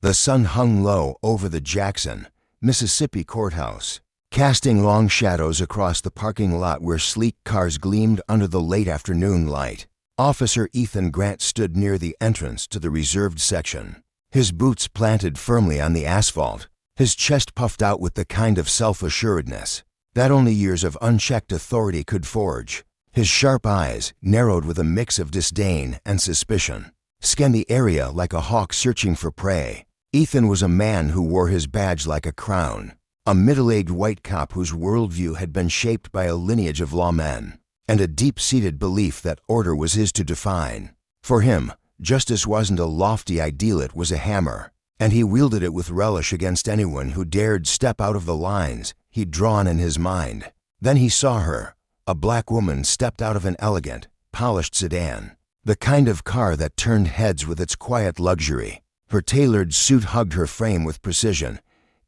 The sun hung low over the Jackson, Mississippi courthouse, casting long shadows across the parking lot where sleek cars gleamed under the late afternoon light. Officer Ethan Grant stood near the entrance to the reserved section, his boots planted firmly on the asphalt, his chest puffed out with the kind of self-assuredness that only years of unchecked authority could forge. His sharp eyes, narrowed with a mix of disdain and suspicion, scanned the area like a hawk searching for prey. Ethan was a man who wore his badge like a crown, a middle-aged white cop whose worldview had been shaped by a lineage of lawmen, and a deep-seated belief that order was his to define. For him, justice wasn't a lofty ideal, it was a hammer, and he wielded it with relish against anyone who dared step out of the lines he'd drawn in his mind. Then he saw her. A black woman stepped out of an elegant, polished sedan, the kind of car that turned heads with its quiet luxury. Her tailored suit hugged her frame with precision,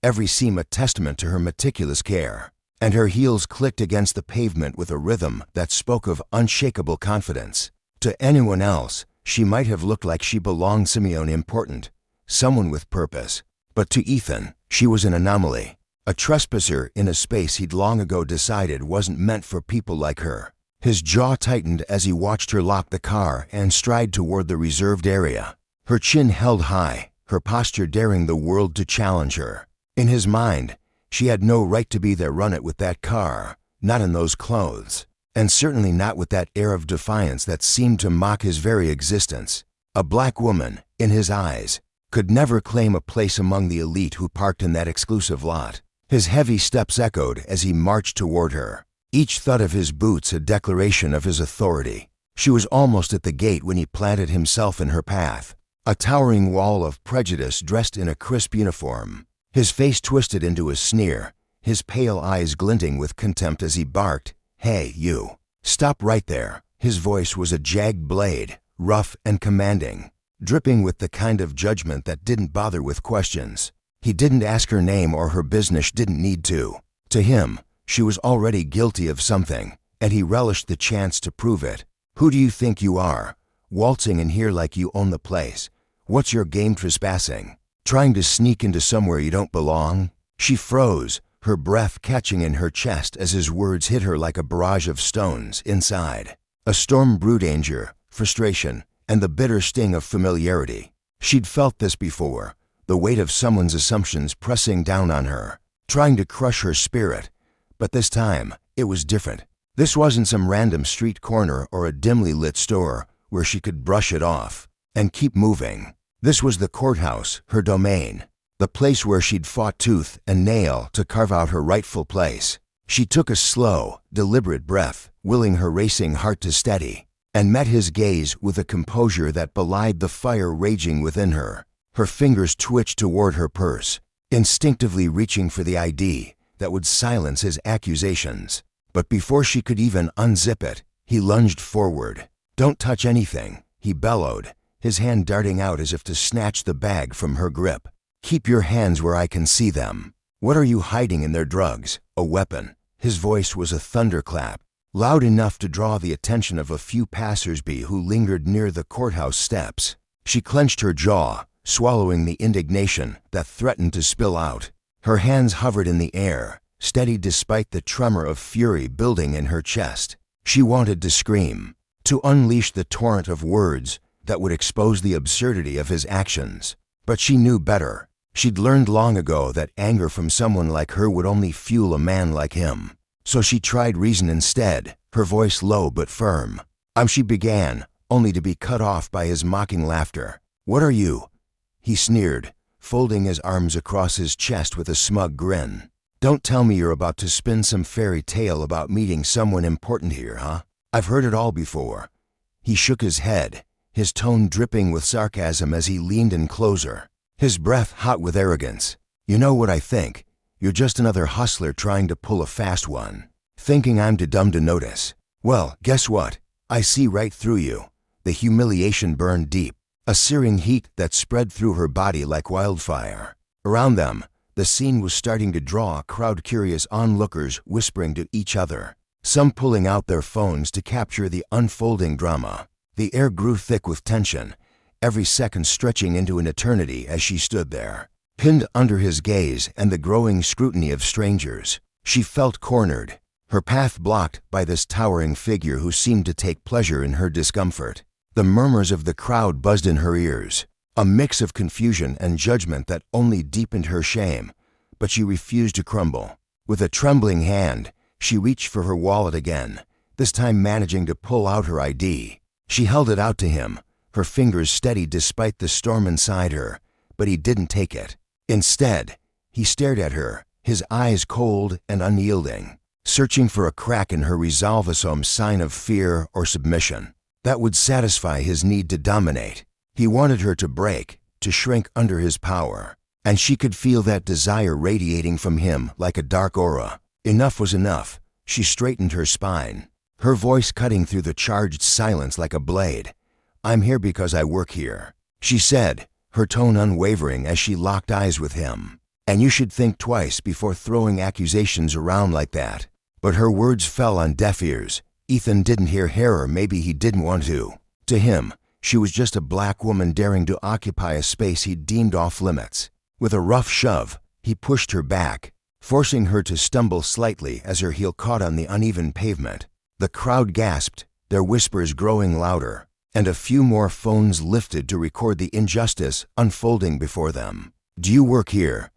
every seam a testament to her meticulous care, and her heels clicked against the pavement with a rhythm that spoke of unshakable confidence. To anyone else, she might have looked like she belonged Simeon important, someone with purpose. But to Ethan, she was an anomaly, a trespasser in a space he'd long ago decided wasn't meant for people like her. His jaw tightened as he watched her lock the car and stride toward the reserved area. Her chin held high, her posture daring the world to challenge her. In his mind, she had no right to be there. Run it with that car, not in those clothes, and certainly not with that air of defiance that seemed to mock his very existence. A black woman, in his eyes, could never claim a place among the elite who parked in that exclusive lot. His heavy steps echoed as he marched toward her, each thud of his boots a declaration of his authority. She was almost at the gate when he planted himself in her path, a towering wall of prejudice dressed in a crisp uniform. His face twisted into a sneer, his pale eyes glinting with contempt as he barked, "Hey, you! Stop right there!" His voice was a jagged blade, rough and commanding, dripping with the kind of judgment that didn't bother with questions. He didn't ask her name or her business, didn't need to. To him, she was already guilty of something, and he relished the chance to prove it. "Who do you think you are, waltzing in here like you own the place? What's your game trespassing? Trying to sneak into somewhere you don't belong?" She froze, her breath catching in her chest as his words hit her like a barrage of stones inside. A storm brewed anger, frustration, and the bitter sting of familiarity. She'd felt this before, the weight of someone's assumptions pressing down on her, trying to crush her spirit. But this time, it was different. This wasn't some random street corner or a dimly lit store where she could brush it off and keep moving. This was the courthouse, her domain, the place where she'd fought tooth and nail to carve out her rightful place. She took a slow, deliberate breath, willing her racing heart to steady, and met his gaze with a composure that belied the fire raging within her. Her fingers twitched toward her purse, instinctively reaching for the ID that would silence his accusations. But before she could even unzip it, he lunged forward. "Don't touch anything," he bellowed, his hand darting out as if to snatch the bag from her grip. "Keep your hands where I can see them. What are you hiding in their drugs? A weapon?" His voice was a thunderclap, loud enough to draw the attention of a few passers-by who lingered near the courthouse steps. She clenched her jaw, swallowing the indignation that threatened to spill out. Her hands hovered in the air, steady despite the tremor of fury building in her chest. She wanted to scream, to unleash the torrent of words that would expose the absurdity of his actions. But she knew better. She'd learned long ago that anger from someone like her would only fuel a man like him. So she tried reason instead, her voice low but firm. She began, only to be cut off by his mocking laughter. "What are you?" He sneered, folding his arms across his chest with a smug grin. "Don't tell me you're about to spin some fairy tale about meeting someone important here, huh? I've heard it all before." He shook his head, his tone dripping with sarcasm as he leaned in closer, his breath hot with arrogance. "You know what I think? You're just another hustler trying to pull a fast one, thinking I'm too dumb to notice. Well, guess what? I see right through you." The humiliation burned deep, a searing heat that spread through her body like wildfire. Around them, the scene was starting to draw a crowd, curious onlookers whispering to each other, some pulling out their phones to capture the unfolding drama. The air grew thick with tension, every second stretching into an eternity as she stood there, pinned under his gaze and the growing scrutiny of strangers. She felt cornered, her path blocked by this towering figure who seemed to take pleasure in her discomfort. The murmurs of the crowd buzzed in her ears, a mix of confusion and judgment that only deepened her shame, but she refused to crumble. With a trembling hand, she reached for her wallet again, this time managing to pull out her ID. She held it out to him, her fingers steady despite the storm inside her, but he didn't take it. Instead, he stared at her, his eyes cold and unyielding, searching for a crack in her resolve, some sign of fear or submission that would satisfy his need to dominate. He wanted her to break, to shrink under his power, and she could feel that desire radiating from him like a dark aura. Enough was enough. She straightened her spine, her voice cutting through the charged silence like a blade. "I'm here because I work here," she said, her tone unwavering as she locked eyes with him. "And you should think twice before throwing accusations around like that." But her words fell on deaf ears. Ethan didn't hear her, or maybe he didn't want to. To him, she was just a black woman daring to occupy a space he deemed off limits. With a rough shove, he pushed her back, forcing her to stumble slightly as her heel caught on the uneven pavement. The crowd gasped, their whispers growing louder, and a few more phones lifted to record the injustice unfolding before them. "Do you work here?"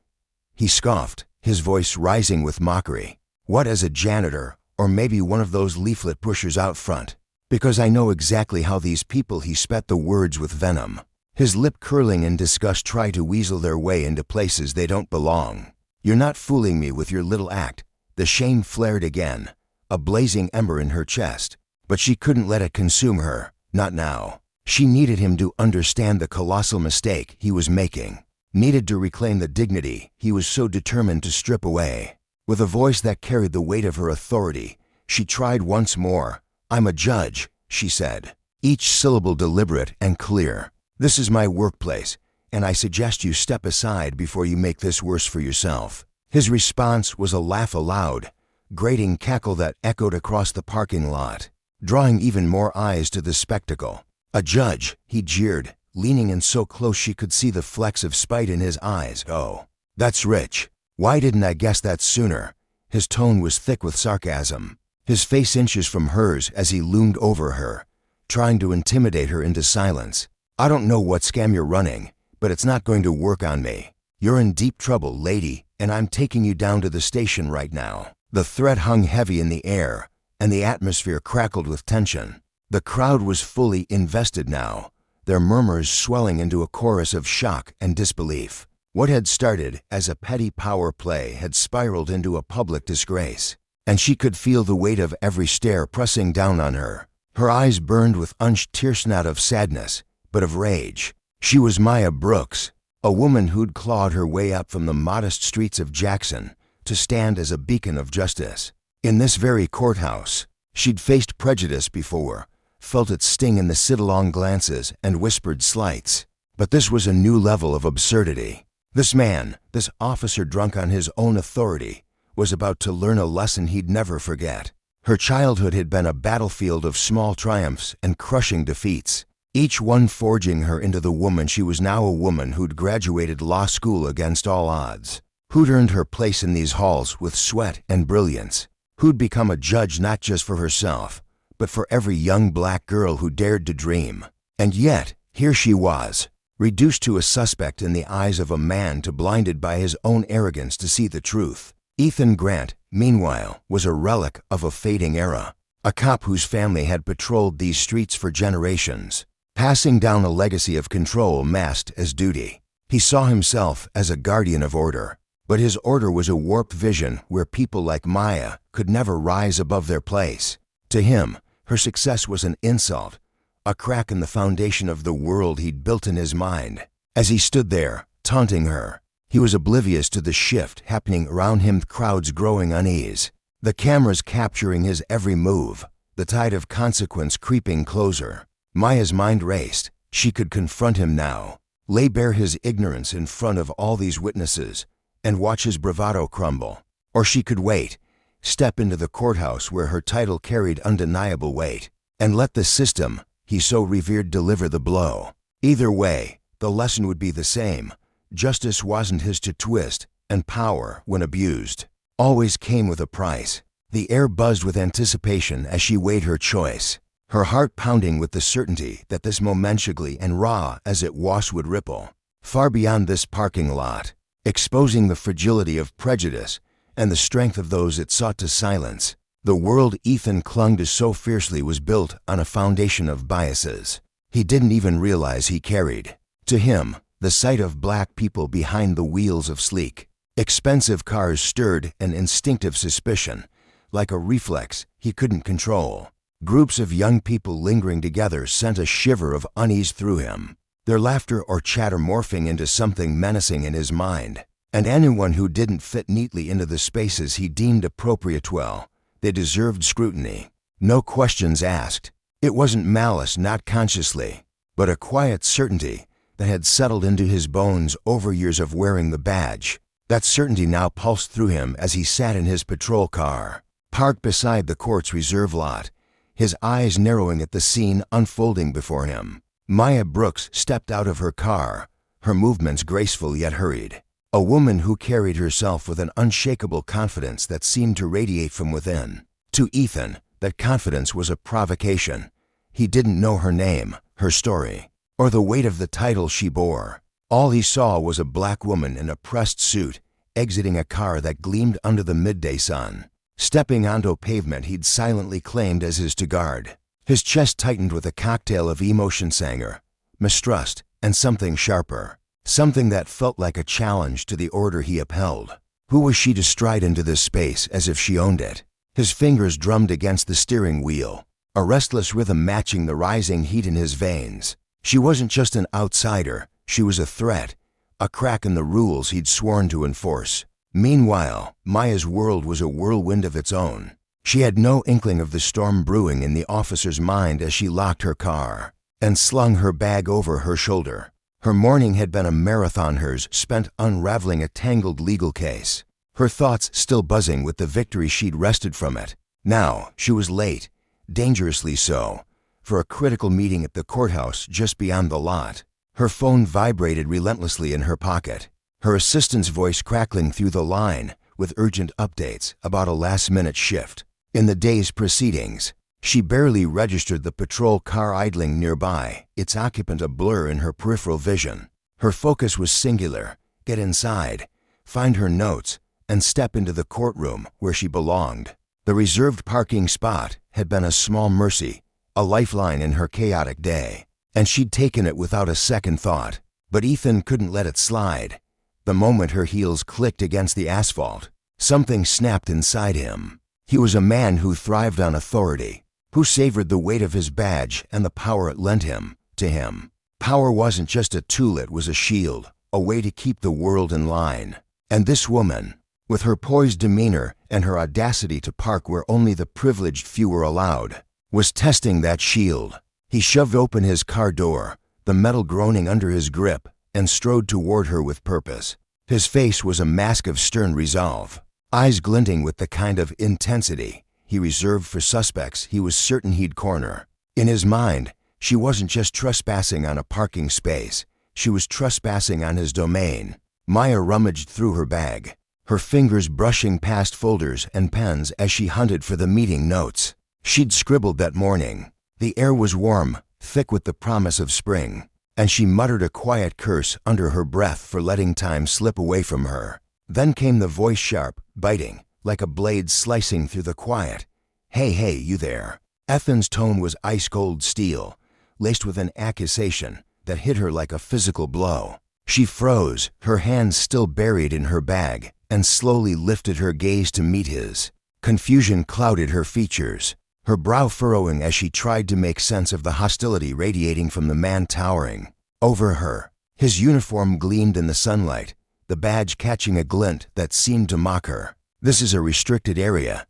he scoffed, his voice rising with mockery. "What, as a janitor, or maybe one of those leaflet pushers out front? Because I know exactly how these people," he spat the words with venom, his lip curling in disgust, "try to weasel their way into places they don't belong. You're not fooling me with your little act." The shame flared again, a blazing ember in her chest, but she couldn't let it consume her, not now. She needed him to understand the colossal mistake he was making, needed to reclaim the dignity he was so determined to strip away. With a voice that carried the weight of her authority, she tried once more. "I'm a judge," she said, each syllable deliberate and clear. "This is my workplace, and I suggest you step aside before you make this worse for yourself." His response was a laugh aloud, grating cackle that echoed across the parking lot, drawing even more eyes to the spectacle. "A judge," he jeered, leaning in so close she could see the flecks of spite in his eyes. "Oh, that's rich. Why didn't I guess that sooner?" His tone was thick with sarcasm, his face inches from hers as he loomed over her, trying to intimidate her into silence. "I don't know what scam you're running, but it's not going to work on me. You're in deep trouble, lady, and I'm taking you down to the station right now." The threat hung heavy in the air, and the atmosphere crackled with tension. The crowd was fully invested now, their murmurs swelling into a chorus of shock and disbelief. What had started as a petty power play had spiraled into a public disgrace, and she could feel the weight of every stare pressing down on her. Her eyes burned with unshed tears, not of sadness, but of rage. She was Maya Brooks, a woman who'd clawed her way up from the modest streets of Jackson to stand as a beacon of justice. In this very courthouse, she'd faced prejudice before, felt its sting in the sit-along glances and whispered slights. But this was a new level of absurdity. This man, this officer drunk on his own authority, was about to learn a lesson he'd never forget. Her childhood had been a battlefield of small triumphs and crushing defeats, each one forging her into the woman she was now, a woman who'd graduated law school against all odds, who'd earned her place in these halls with sweat and brilliance, who'd become a judge not just for herself, but for every young black girl who dared to dream. And yet, here she was, reduced to a suspect in the eyes of a man too blinded by his own arrogance to see the truth. Ethan Grant, meanwhile, was a relic of a fading era, a cop whose family had patrolled these streets for generations, passing down a legacy of control masked as duty. He saw himself as a guardian of order, but his order was a warped vision where people like Maya could never rise above their place. To him, her success was an insult, a crack in the foundation of the world he'd built in his mind. As he stood there, taunting her, he was oblivious to the shift happening around him, crowds growing unease, the cameras capturing his every move, the tide of consequence creeping closer. Maya's mind raced. She could confront him now, lay bare his ignorance in front of all these witnesses, and watch his bravado crumble. Or she could wait, step into the courthouse where her title carried undeniable weight, and let the system he so revered deliver the blow. Either way, the lesson would be the same. Justice wasn't his to twist, and power, when abused, always came with a price. The air buzzed with anticipation as she weighed her choice, her heart pounding with the certainty that this moment, ugly and raw as it was, would ripple far beyond this parking lot, exposing the fragility of prejudice and the strength of those it sought to silence. The world Ethan clung to so fiercely was built on a foundation of biases he didn't even realize he carried. To him, the sight of black people behind the wheels of sleek, expensive cars stirred an instinctive suspicion, like a reflex he couldn't control. Groups of young people lingering together sent a shiver of unease through him, their laughter or chatter morphing into something menacing in his mind. And anyone who didn't fit neatly into the spaces he deemed appropriate, well, they deserved scrutiny. No questions asked. It wasn't malice, not consciously, but a quiet certainty that had settled into his bones over years of wearing the badge. That certainty now pulsed through him as he sat in his patrol car, parked beside the court's reserve lot, his eyes narrowing at the scene unfolding before him. Maya Brooks stepped out of her car, her movements graceful yet hurried. A woman who carried herself with an unshakable confidence that seemed to radiate from within. To Ethan, that confidence was a provocation. He didn't know her name, her story, or the weight of the title she bore. All he saw was a black woman in a pressed suit, exiting a car that gleamed under the midday sun, stepping onto pavement he'd silently claimed as his to guard. His chest tightened with a cocktail of emotion, anger, mistrust, and something sharper. Something that felt like a challenge to the order he upheld. Who was she to stride into this space as if she owned it? His fingers drummed against the steering wheel, a restless rhythm matching the rising heat in his veins. She wasn't just an outsider, she was a threat, a crack in the rules he'd sworn to enforce. Meanwhile, Maya's world was a whirlwind of its own. She had no inkling of the storm brewing in the officer's mind as she locked her car and slung her bag over her shoulder. Her morning had been a marathon, hers spent unraveling a tangled legal case, her thoughts still buzzing with the victory she'd wrested from it. Now, she was late, dangerously so, for a critical meeting at the courthouse just beyond the lot. Her phone vibrated relentlessly in her pocket, her assistant's voice crackling through the line with urgent updates about a last-minute shift. In the day's proceedings, she barely registered the patrol car idling nearby, its occupant a blur in her peripheral vision. Her focus was singular: get inside, find her notes, and step into the courtroom where she belonged. The reserved parking spot had been a small mercy, a lifeline in her chaotic day, and she'd taken it without a second thought. But Ethan couldn't let it slide. The moment her heels clicked against the asphalt, something snapped inside him. He was a man who thrived on authority, who savored the weight of his badge and the power it lent him. To him, power wasn't just a tool, it was a shield, a way to keep the world in line. And this woman, with her poised demeanor and her audacity to park where only the privileged few were allowed, was testing that shield. He shoved open his car door, the metal groaning under his grip, and strode toward her with purpose. His face was a mask of stern resolve, eyes glinting with the kind of intensity he reserved for suspects he was certain he'd corner. In his mind, she wasn't just trespassing on a parking space, she was trespassing on his domain. Maya rummaged through her bag, her fingers brushing past folders and pens as she hunted for the meeting notes she'd scribbled that morning. The air was warm, thick with the promise of spring, and she muttered a quiet curse under her breath for letting time slip away from her. Then came the voice, sharp, biting, like a blade slicing through the quiet. Hey, you there." Ethan's tone was ice-cold steel, laced with an accusation that hit her like a physical blow. She froze, her hands still buried in her bag, and slowly lifted her gaze to meet his. Confusion clouded her features, her brow furrowing as she tried to make sense of the hostility radiating from the man towering over her. His uniform gleamed in the sunlight, the badge catching a glint that seemed to mock her. "This is a restricted area,"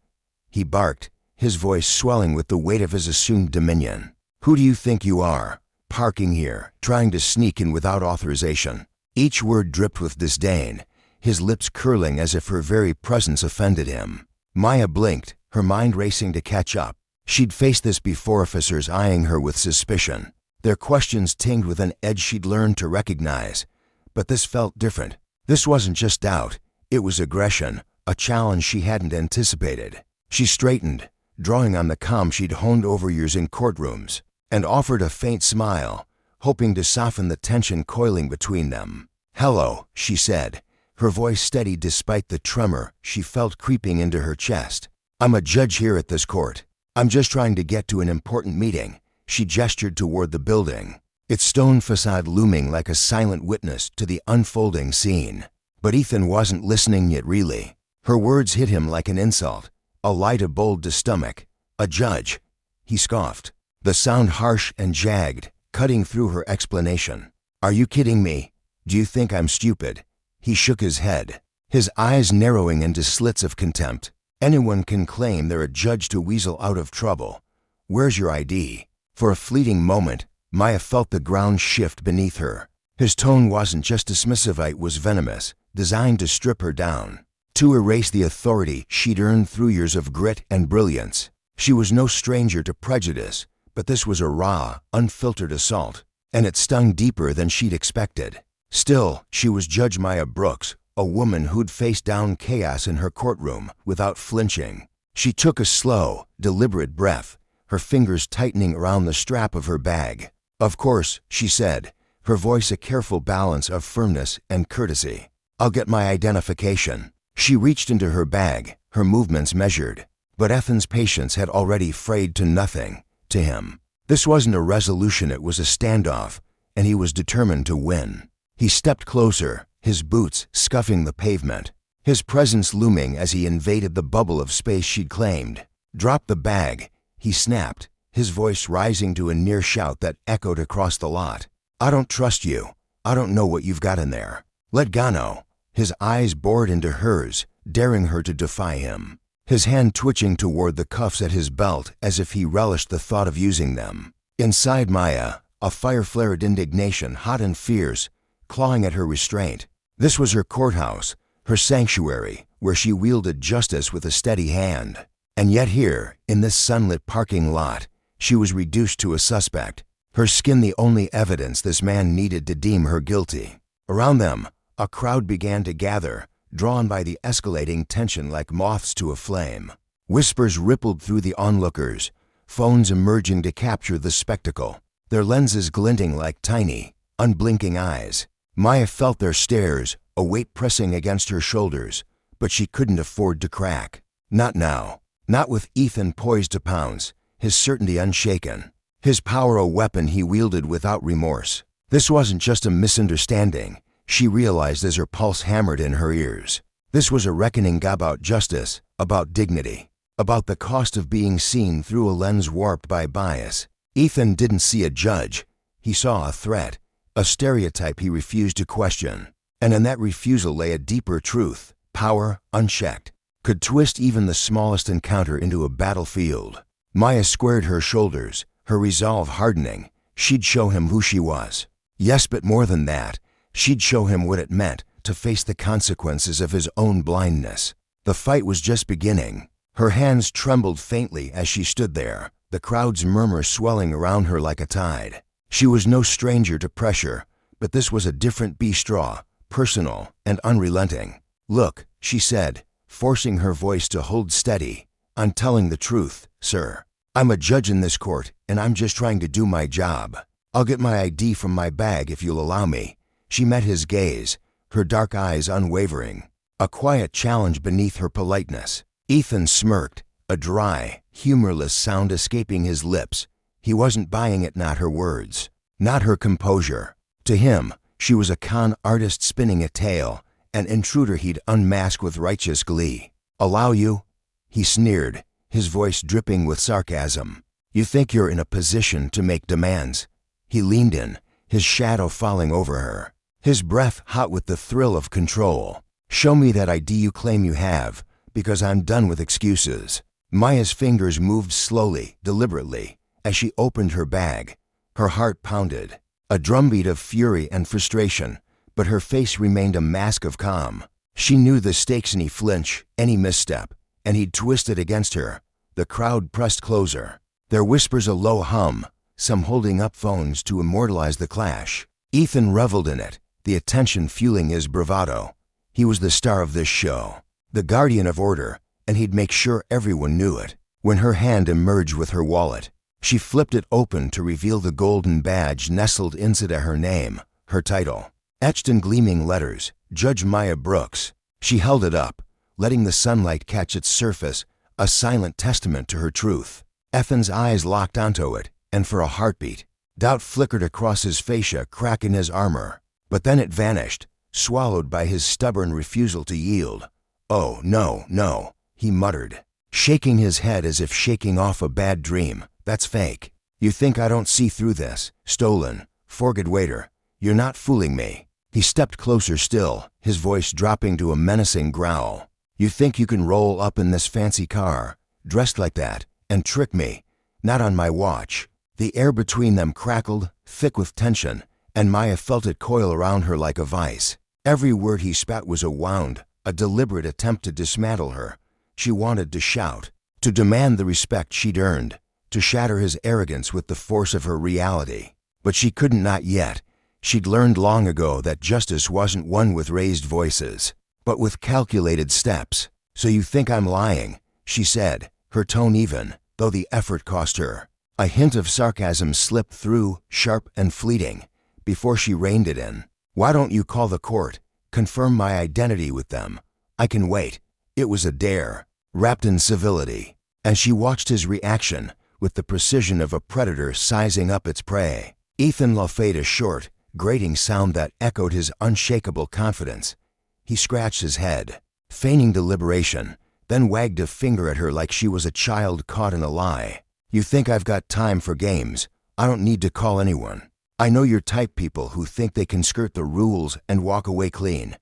he barked, his voice swelling with the weight of his assumed dominion. "Who do you think you are, parking here, trying to sneak in without authorization?" Each word dripped with disdain, his lips curling as if her very presence offended him. Maya blinked, her mind racing to catch up. She'd faced this before, officers eyeing her with suspicion, Their questions tinged with an edge she'd learned to recognize. But this felt different. This wasn't just doubt. It was aggression, a challenge she hadn't anticipated. She straightened, drawing on the calm she'd honed over years in courtrooms, and offered a faint smile, hoping to soften the tension coiling between them. "Hello," she said, her voice steady despite the tremor she felt creeping into her chest. "I'm a judge here at this court. I'm just trying to get to an important meeting." She gestured toward the building, its stone facade looming like a silent witness to the unfolding scene. But Ethan wasn't listening yet, really. Her words hit him like an insult, a lie to bold to stomach. "A judge," he scoffed, the sound harsh and jagged, cutting through her explanation. "Are you kidding me? Do you think I'm stupid?" He shook his head, his eyes narrowing into slits of contempt. "Anyone can claim they're a judge to weasel out of trouble. Where's your ID?" For a fleeting moment, Maya felt the ground shift beneath her. His tone wasn't just dismissive, it was venomous, designed to strip her down, to erase the authority she'd earned through years of grit and brilliance. She was no stranger to prejudice, but this was a raw, unfiltered assault, and it stung deeper than she'd expected. Still, she was Judge Maya Brooks, a woman who'd faced down chaos in her courtroom without flinching. She took a slow, deliberate breath, her fingers tightening around the strap of her bag. "Of course," she said, her voice a careful balance of firmness and courtesy. "I'll get my identification." She reached into her bag, her movements measured. But Ethan's patience had already frayed to nothing. To him, this wasn't a resolution, it was a standoff, and he was determined to win. He stepped closer, his boots scuffing the pavement, his presence looming as he invaded the bubble of space she'd claimed. "Drop the bag," he snapped, his voice rising to a near shout that echoed across the lot. "I don't trust you. I don't know what you've got in there. Let go." His eyes bored into hers, daring her to defy him, his hand twitching toward the cuffs at his belt as if he relished the thought of using them. Inside Maya, a fire flared indignation, hot and fierce, clawing at her restraint. This was her courthouse, her sanctuary, where she wielded justice with a steady hand. And yet here, in this sunlit parking lot, she was reduced to a suspect, her skin the only evidence this man needed to deem her guilty. Around them, a crowd began to gather, drawn by the escalating tension like moths to a flame. Whispers rippled through the onlookers, phones emerging to capture the spectacle, their lenses glinting like tiny, unblinking eyes. Maya felt their stares, a weight pressing against her shoulders, but she couldn't afford to crack. Not now. Not with Ethan poised to pounce, his certainty unshaken, his power a weapon he wielded without remorse. This wasn't just a misunderstanding, she realized as her pulse hammered in her ears. This was a reckoning about justice, about dignity, about the cost of being seen through a lens warped by bias. Ethan didn't see a judge. He saw a threat, a stereotype he refused to question. And in that refusal lay a deeper truth. Power, unchecked, could twist even the smallest encounter into a battlefield. Maya squared her shoulders, her resolve hardening. She'd show him who she was. Yes, but more than that, she'd show him what it meant to face the consequences of his own blindness. The fight was just beginning. Her hands trembled faintly as she stood there, the crowd's murmur swelling around her like a tide. She was no stranger to pressure, but this was a different beast, raw, personal, and unrelenting. "Look," she said, forcing her voice to hold steady, "I'm telling the truth, sir. I'm a judge in this court, and I'm just trying to do my job. I'll get my ID from my bag if you'll allow me." She met his gaze, her dark eyes unwavering, a quiet challenge beneath her politeness. Ethan smirked, a dry, humorless sound escaping his lips. He wasn't buying it, not her words, not her composure. To him, she was a con artist spinning a tale, an intruder he'd unmask with righteous glee. "Allow you?" he sneered, his voice dripping with sarcasm. "You think you're in a position to make demands?" He leaned in, his shadow falling over her, his breath hot with the thrill of control. "Show me that ID you claim you have, because I'm done with excuses." Maya's fingers moved slowly, deliberately, as she opened her bag. Her heart pounded, a drumbeat of fury and frustration, but her face remained a mask of calm. She knew the stakes, any flinch, any misstep, and he'd twist it against her. The crowd pressed closer, their whispers a low hum, some holding up phones to immortalize the clash. Ethan reveled in it, the attention fueling his bravado. He was the star of this show, the guardian of order, and he'd make sure everyone knew it. When her hand emerged with her wallet, she flipped it open to reveal the golden badge nestled inside her name, her title. Etched in gleaming letters, Judge Maya Brooks. She held it up, letting the sunlight catch its surface, a silent testament to her truth. Ethan's eyes locked onto it, and for a heartbeat, doubt flickered across his fascia, cracking his armor. But then it vanished, swallowed by his stubborn refusal to yield. "Oh, no, no," he muttered, shaking his head as if shaking off a bad dream. "That's fake. You think I don't see through this? Stolen, forged waiter. You're not fooling me." He stepped closer still, his voice dropping to a menacing growl. "You think you can roll up in this fancy car, dressed like that, and trick me? Not on my watch." The air between them crackled, thick with tension, and Maya felt it coil around her like a vice. Every word he spat was a wound, a deliberate attempt to dismantle her. She wanted to shout, to demand the respect she'd earned, to shatter his arrogance with the force of her reality. But she couldn't, not yet. She'd learned long ago that justice wasn't won with raised voices, but with calculated steps. "So you think I'm lying," she said, her tone even, though the effort cost her. A hint of sarcasm slipped through, sharp and fleeting, before she reined it in. "Why don't you call the court, confirm my identity with them? I can wait." It was a dare, wrapped in civility, and she watched his reaction with the precision of a predator sizing up its prey. Ethan laughed a short, grating sound that echoed his unshakable confidence. He scratched his head, feigning deliberation, then wagged a finger at her like she was a child caught in a lie. "You think I've got time for games? I don't need to call anyone. I know you're type people who think they can skirt the rules and walk away clean.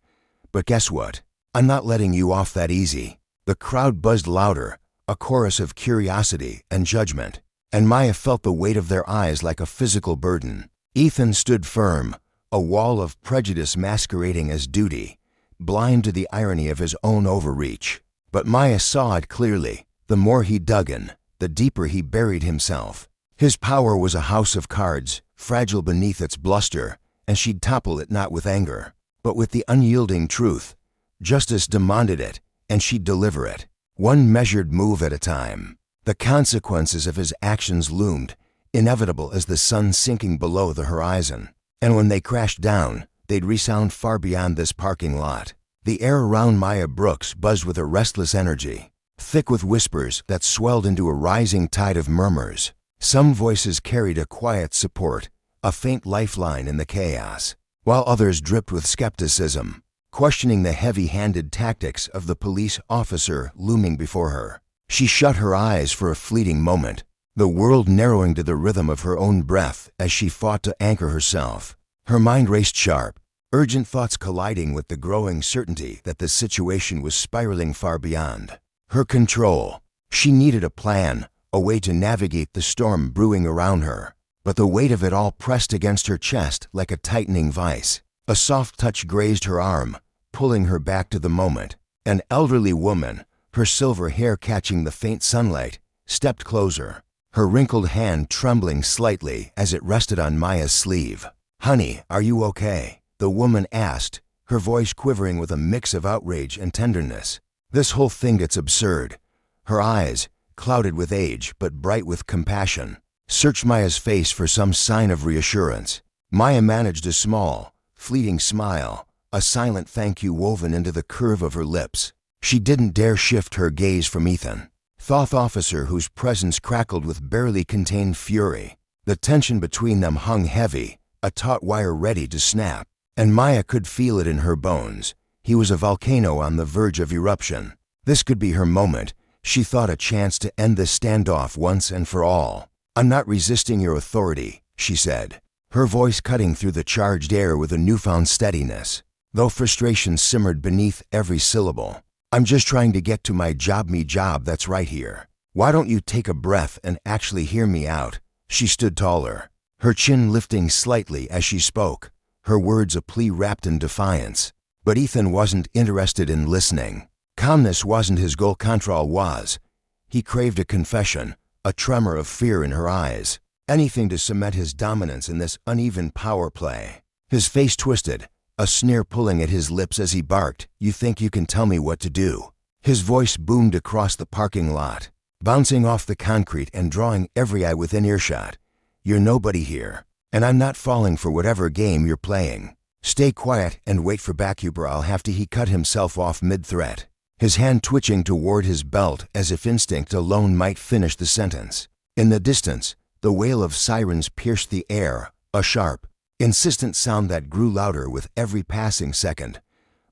But guess what? I'm not letting you off that easy." The crowd buzzed louder, a chorus of curiosity and judgment, and Maya felt the weight of their eyes like a physical burden. Ethan stood firm, a wall of prejudice masquerading as duty, blind to the irony of his own overreach. But Maya saw it clearly. The more he dug in, the deeper he buried himself. His power was a house of cards, fragile beneath its bluster, and she'd topple it not with anger, but with the unyielding truth. Justice demanded it, and she'd deliver it, one measured move at a time. The consequences of his actions loomed, inevitable as the sun sinking below the horizon. And when they crashed down, they'd resound far beyond this parking lot. The air around Maya Brooks buzzed with a restless energy, thick with whispers that swelled into a rising tide of murmurs. Some voices carried a quiet support, a faint lifeline in the chaos, while others dripped with skepticism, questioning the heavy-handed tactics of the police officer looming before her. She shut her eyes for a fleeting moment, the world narrowing to the rhythm of her own breath as she fought to anchor herself. Her mind raced sharp, urgent thoughts colliding with the growing certainty that the situation was spiraling far beyond her control. She needed a plan, a way to navigate the storm brewing around her. But the weight of it all pressed against her chest like a tightening vice. A soft touch grazed her arm, pulling her back to the moment. An elderly woman, her silver hair catching the faint sunlight, stepped closer, her wrinkled hand trembling slightly as it rested on Maya's sleeve. "Honey, are you okay?" the woman asked, her voice quivering with a mix of outrage and tenderness. "This whole thing gets absurd." Her eyes, clouded with age but bright with compassion, searched Maya's face for some sign of reassurance. Maya managed a small, fleeting smile, a silent thank you woven into the curve of her lips. She didn't dare shift her gaze from Ethan, the officer whose presence crackled with barely contained fury. The tension between them hung heavy, a taut wire ready to snap, and Maya could feel it in her bones. He was a volcano on the verge of eruption. This could be her moment. She thought, a chance to end this standoff once and for all. "I'm not resisting your authority," she said, her voice cutting through the charged air with a newfound steadiness, though frustration simmered beneath every syllable. "I'm just trying to get to my job that's right here. Why don't you take a breath and actually hear me out?" She stood taller, her chin lifting slightly as she spoke, her words a plea wrapped in defiance. But Ethan wasn't interested in listening. Calmness wasn't his goal, control was. He craved a confession, a tremor of fear in her eyes. anything to cement his dominance in this uneven power play. His face twisted, a sneer pulling at his lips as he barked, "You think you can tell me what to do?" His voice boomed across the parking lot, bouncing off the concrete and drawing every eye within earshot. "You're nobody here, and I'm not falling for whatever game you're playing. Stay quiet and wait for backup or I'll have to." He cut himself off mid-threat, his hand twitching toward his belt as if instinct alone might finish the sentence. In the distance, the wail of sirens pierced the air, a sharp, insistent sound that grew louder with every passing second.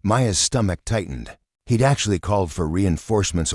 Maya's stomach tightened. He'd actually called for reinforcements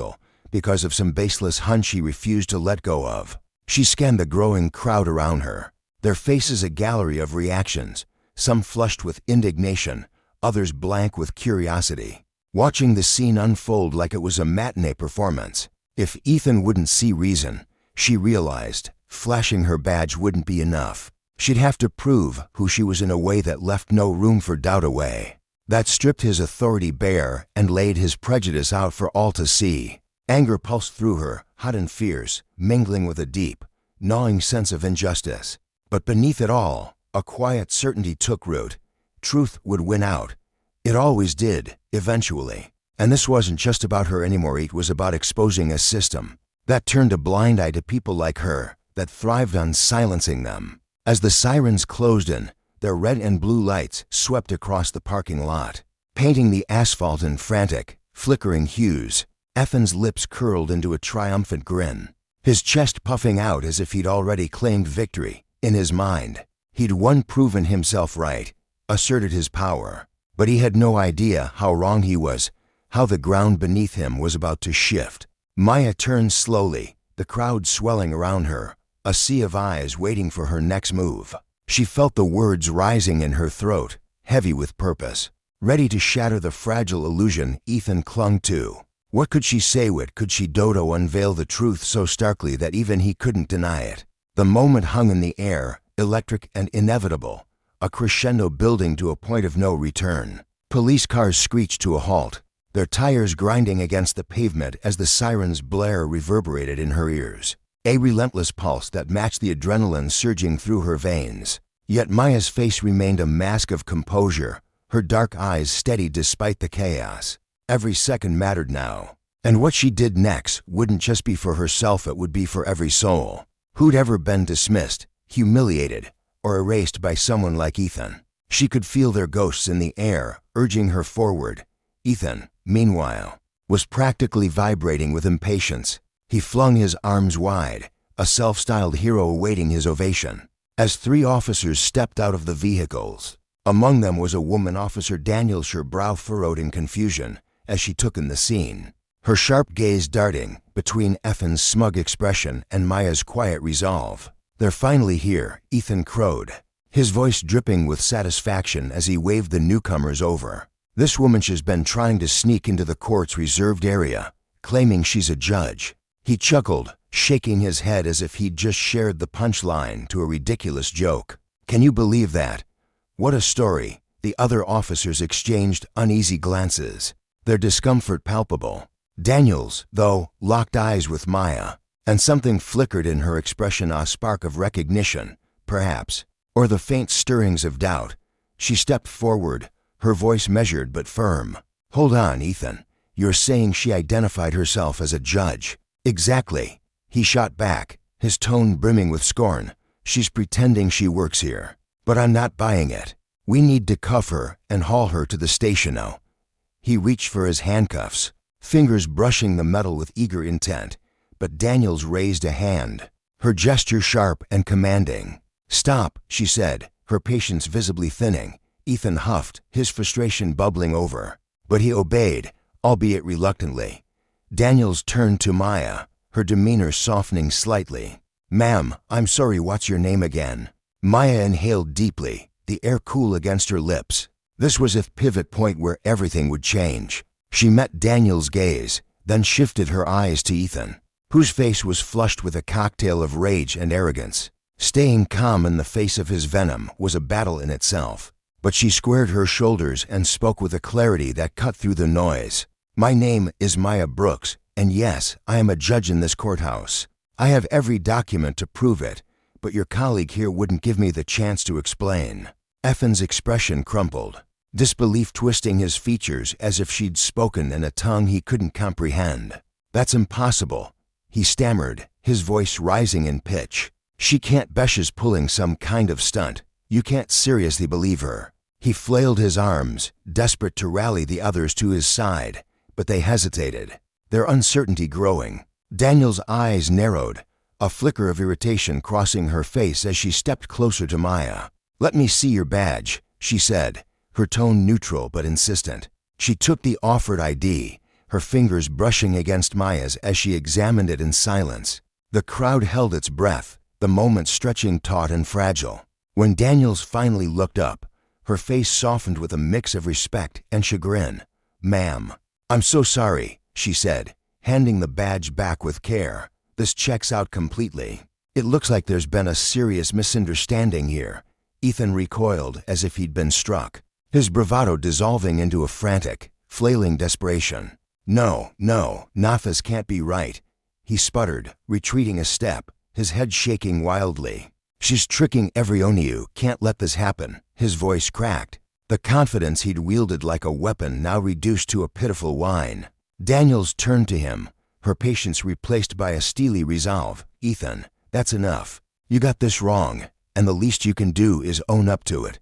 because of some baseless hunch he refused to let go of. She scanned the growing crowd around her, their faces a gallery of reactions, some flushed with indignation, others blank with curiosity, watching the scene unfold like it was a matinee performance. If Ethan wouldn't see reason, she realized, flashing her badge wouldn't be enough. She'd have to prove who she was in a way that left no room for doubt, a way that stripped his authority bare and laid his prejudice out for all to see. Anger pulsed through her, hot and fierce, mingling with a deep, gnawing sense of injustice. But beneath it all, a quiet certainty took root. Truth would win out. It always did, eventually. And this wasn't just about her anymore. It was about exposing a system that turned a blind eye to people like her, that thrived on silencing them. As the sirens closed in, their red and blue lights swept across the parking lot, painting the asphalt in frantic, flickering hues. Ethan's lips curled into a triumphant grin, his chest puffing out as if he'd already claimed victory. In his mind, he'd won, proven himself right, asserted his power. But he had no idea how wrong he was, how the ground beneath him was about to shift. Maya turned slowly, the crowd swelling around her, a sea of eyes waiting for her next move. She felt the words rising in her throat, heavy with purpose, ready to shatter the fragile illusion Ethan clung to. What could she say? What could she do to unveil the truth so starkly that even he couldn't deny it? The moment hung in the air, electric and inevitable, a crescendo building to a point of no return. Police cars screeched to a halt, their tires grinding against the pavement as the siren's blare reverberated in her ears. A relentless pulse that matched the adrenaline surging through her veins. Yet Maya's face remained a mask of composure, her dark eyes steady despite the chaos. Every second mattered now, and what she did next wouldn't just be for herself, it would be for every soul who'd ever been dismissed, humiliated, or erased by someone like Ethan. She could feel their ghosts in the air, urging her forward. Ethan, meanwhile, was practically vibrating with impatience. He flung his arms wide, a self-styled hero awaiting his ovation. As three officers stepped out of the vehicles, among them was a woman, Officer Daniels, her brow furrowed in confusion as she took in the scene, her sharp gaze darting between Ethan's smug expression and Maya's quiet resolve. "They're finally here," Ethan crowed, his voice dripping with satisfaction as he waved the newcomers over. "This woman has been trying to sneak into the court's reserved area, claiming she's a judge." He chuckled, shaking his head as if he'd just shared the punchline to a ridiculous joke. "Can you believe that? What a story." The other officers exchanged uneasy glances, their discomfort palpable. Daniels, though, locked eyes with Maya, and something flickered in her expression, a spark of recognition, perhaps, or the faint stirrings of doubt. She stepped forward, her voice measured but firm. "Hold on, Ethan. You're saying she identified herself as a judge?" "Exactly," he shot back, his tone brimming with scorn. "She's pretending she works here. But I'm not buying it. We need to cuff her and haul her to the station now." He reached for his handcuffs, fingers brushing the metal with eager intent, but Daniels raised a hand, her gesture sharp and commanding. "Stop," she said, her patience visibly thinning. Ethan huffed, his frustration bubbling over, but he obeyed, albeit reluctantly. Daniels turned to Maya, her demeanor softening slightly. "Ma'am, I'm sorry, what's your name again?" Maya inhaled deeply, the air cool against her lips. This was a pivot point where everything would change. She met Daniel's gaze, then shifted her eyes to Ethan, whose face was flushed with a cocktail of rage and arrogance. Staying calm in the face of his venom was a battle in itself. But she squared her shoulders and spoke with a clarity that cut through the noise. "My name is Maya Brooks, and yes, I am a judge in this courthouse. I have every document to prove it, but your colleague here wouldn't give me the chance to explain." Ethan's expression crumpled, disbelief twisting his features as if she'd spoken in a tongue he couldn't comprehend. "That's impossible," he stammered, his voice rising in pitch. "She can't. Besh's pulling some kind of stunt. You can't seriously believe her." He flailed his arms, desperate to rally the others to his side, but they hesitated, their uncertainty growing. Daniel's eyes narrowed, a flicker of irritation crossing her face as she stepped closer to Maya. "Let me see your badge," she said, her tone neutral but insistent. She took the offered ID, her fingers brushing against Maya's as she examined it in silence. The crowd held its breath, the moment stretching taut and fragile. When Daniels finally looked up, her face softened with a mix of respect and chagrin. "Ma'am, I'm so sorry," she said, handing the badge back with care. "This checks out completely." "It looks like there's been a serious misunderstanding here." Ethan recoiled as if he'd been struck, his bravado dissolving into a frantic, flailing desperation. No, this can't be right," he sputtered, retreating a step, his head shaking wildly. "She's tricking every one of you. Can't let this happen." His voice cracked, the confidence he'd wielded like a weapon now reduced to a pitiful whine. Daniels turned to him, her patience replaced by a steely resolve. "Ethan, that's enough. You got this wrong, and the least you can do is own up to it."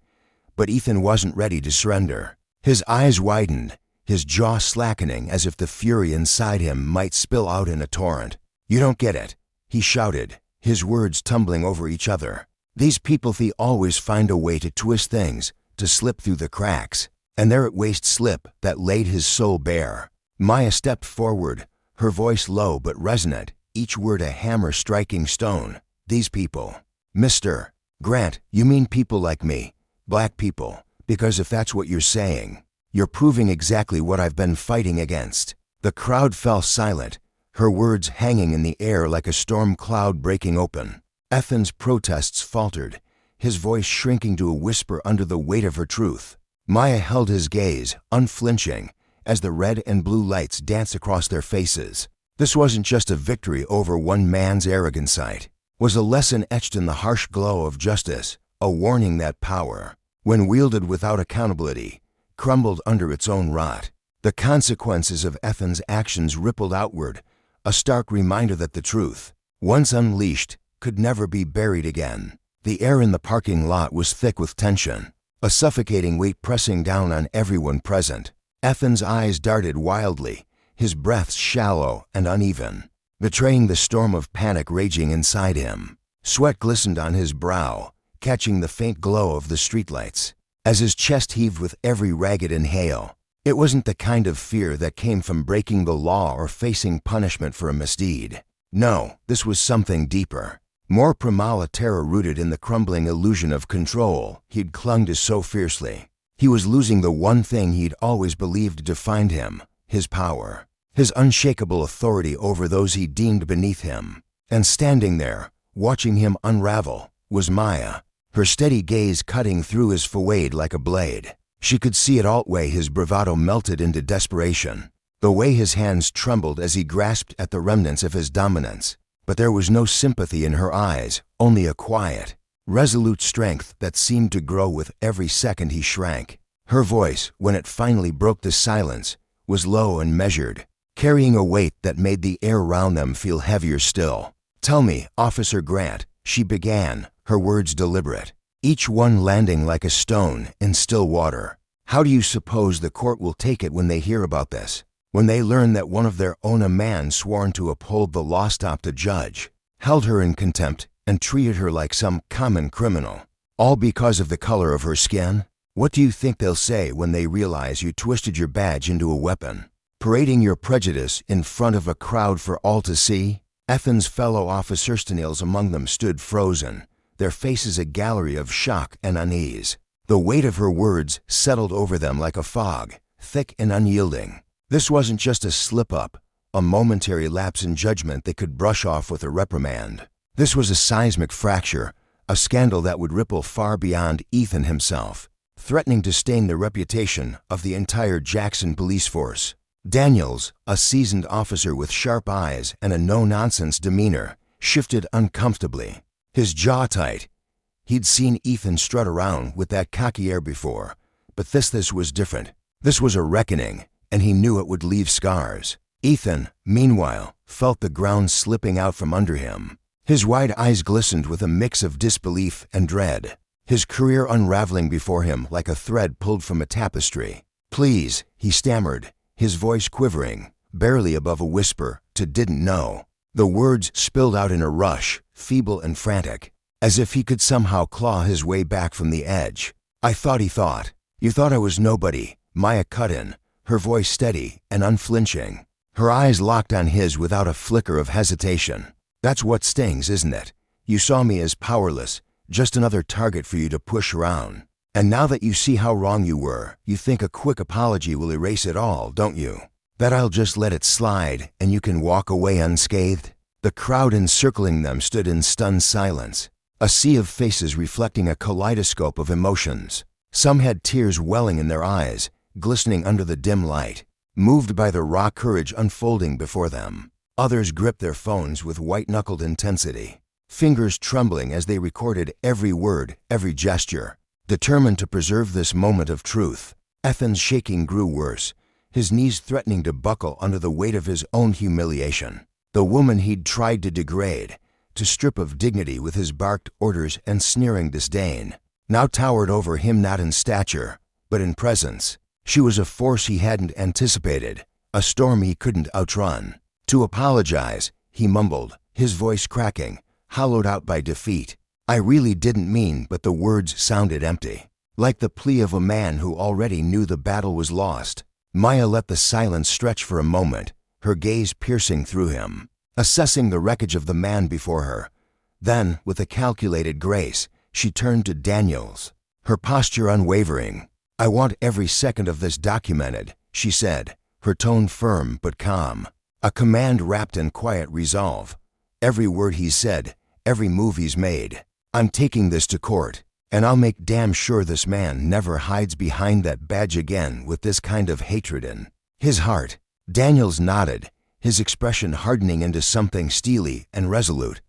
But Ethan wasn't ready to surrender. His eyes widened, his jaw slackening as if the fury inside him might spill out in a torrent. "You don't get it," he shouted, his words tumbling over each other. "These people always find a way to twist things, to slip through the cracks, and there it waste slip that laid his soul bare." Maya stepped forward, her voice low but resonant, each word a hammer striking stone. "These people. Mr. Grant, you mean people like me, black people, because if that's what you're saying, you're proving exactly what I've been fighting against." The crowd fell silent, her words hanging in the air like a storm cloud breaking open. Ethan's protests faltered, his voice shrinking to a whisper under the weight of her truth. Maya held his gaze, unflinching, as the red and blue lights danced across their faces. This wasn't just a victory over one man's arrogant sight, was a lesson etched in the harsh glow of justice, a warning that power, when wielded without accountability, crumbled under its own rot. The consequences of Ethan's actions rippled outward, a stark reminder that the truth, once unleashed, could never be buried again. The air in the parking lot was thick with tension, a suffocating weight pressing down on everyone present. Ethan's eyes darted wildly, his breath shallow and uneven, betraying the storm of panic raging inside him. Sweat glistened on his brow, catching the faint glow of the streetlights, as his chest heaved with every ragged inhale. It wasn't the kind of fear that came from breaking the law or facing punishment for a misdeed. No, this was something deeper, more primal, a terror rooted in the crumbling illusion of control he'd clung to so fiercely. He was losing the one thing he'd always believed defined him, his power, his unshakable authority over those he deemed beneath him. And standing there, watching him unravel, was Maya, her steady gaze cutting through his forehead like a blade. She could see it all way his bravado melted into desperation, the way his hands trembled as he grasped at the remnants of his dominance. But there was no sympathy in her eyes, only a quiet, resolute strength that seemed to grow with every second he shrank. Her voice, when it finally broke the silence, was low and measured, carrying a weight that made the air around them feel heavier still. "Tell me, Officer Grant," she began, her words deliberate, each one landing like a stone in still water. "How do you suppose the court will take it when they hear about this? When they learn that one of their own, a man sworn to uphold the law, stopped a judge, held her in contempt, and treated her like some common criminal, all because of the color of her skin? What do you think they'll say when they realize you twisted your badge into a weapon, parading your prejudice in front of a crowd for all to see?" Ethan's fellow officers, among them, stood frozen, their faces a gallery of shock and unease. The weight of her words settled over them like a fog, thick and unyielding. This wasn't just a slip-up, a momentary lapse in judgment they could brush off with a reprimand. This was a seismic fracture, a scandal that would ripple far beyond Ethan himself, threatening to stain the reputation of the entire Jackson police force. Daniels, a seasoned officer with sharp eyes and a no-nonsense demeanor, shifted uncomfortably. his jaw tight. He'd seen Ethan strut around with that cocky air before, but this was different. This was a reckoning, and he knew it would leave scars. Ethan, meanwhile, felt the ground slipping out from under him. His wide eyes glistened with a mix of disbelief and dread, his career unraveling before him like a thread pulled from a tapestry. "Please," he stammered, his voice quivering, barely above a whisper, to "didn't know." The words spilled out in a rush, feeble and frantic, as if he could somehow claw his way back from the edge. "I thought," he thought. "You thought I was nobody," Maya cut in, her voice steady and unflinching. Her eyes locked on his without a flicker of hesitation. "That's what stings, isn't it? You saw me as powerless, just another target for you to push around. And now that you see how wrong you were, you think a quick apology will erase it all, don't you? That I'll just let it slide and you can walk away unscathed?" The crowd encircling them stood in stunned silence, a sea of faces reflecting a kaleidoscope of emotions. Some had tears welling in their eyes, glistening under the dim light, moved by the raw courage unfolding before them. Others gripped their phones with white-knuckled intensity, fingers trembling as they recorded every word, every gesture, determined to preserve this moment of truth. Ethan's shaking grew worse, his knees threatening to buckle under the weight of his own humiliation. The woman he'd tried to degrade, to strip of dignity with his barked orders and sneering disdain, now towered over him not in stature, but in presence. She was a force he hadn't anticipated, a storm he couldn't outrun. "To apologize," he mumbled, his voice cracking, hollowed out by defeat. "I really didn't mean," but the words sounded empty, like the plea of a man who already knew the battle was lost. Maya let the silence stretch for a moment, her gaze piercing through him, assessing the wreckage of the man before her. Then, with a calculated grace, she turned to Daniels, her posture unwavering. "I want every second of this documented," she said, her tone firm but calm, a command wrapped in quiet resolve. "Every word he's said, every move he's made. I'm taking this to court, and I'll make damn sure this man never hides behind that badge again with this kind of hatred in his heart." Daniels nodded, his expression hardening into something steely and resolute.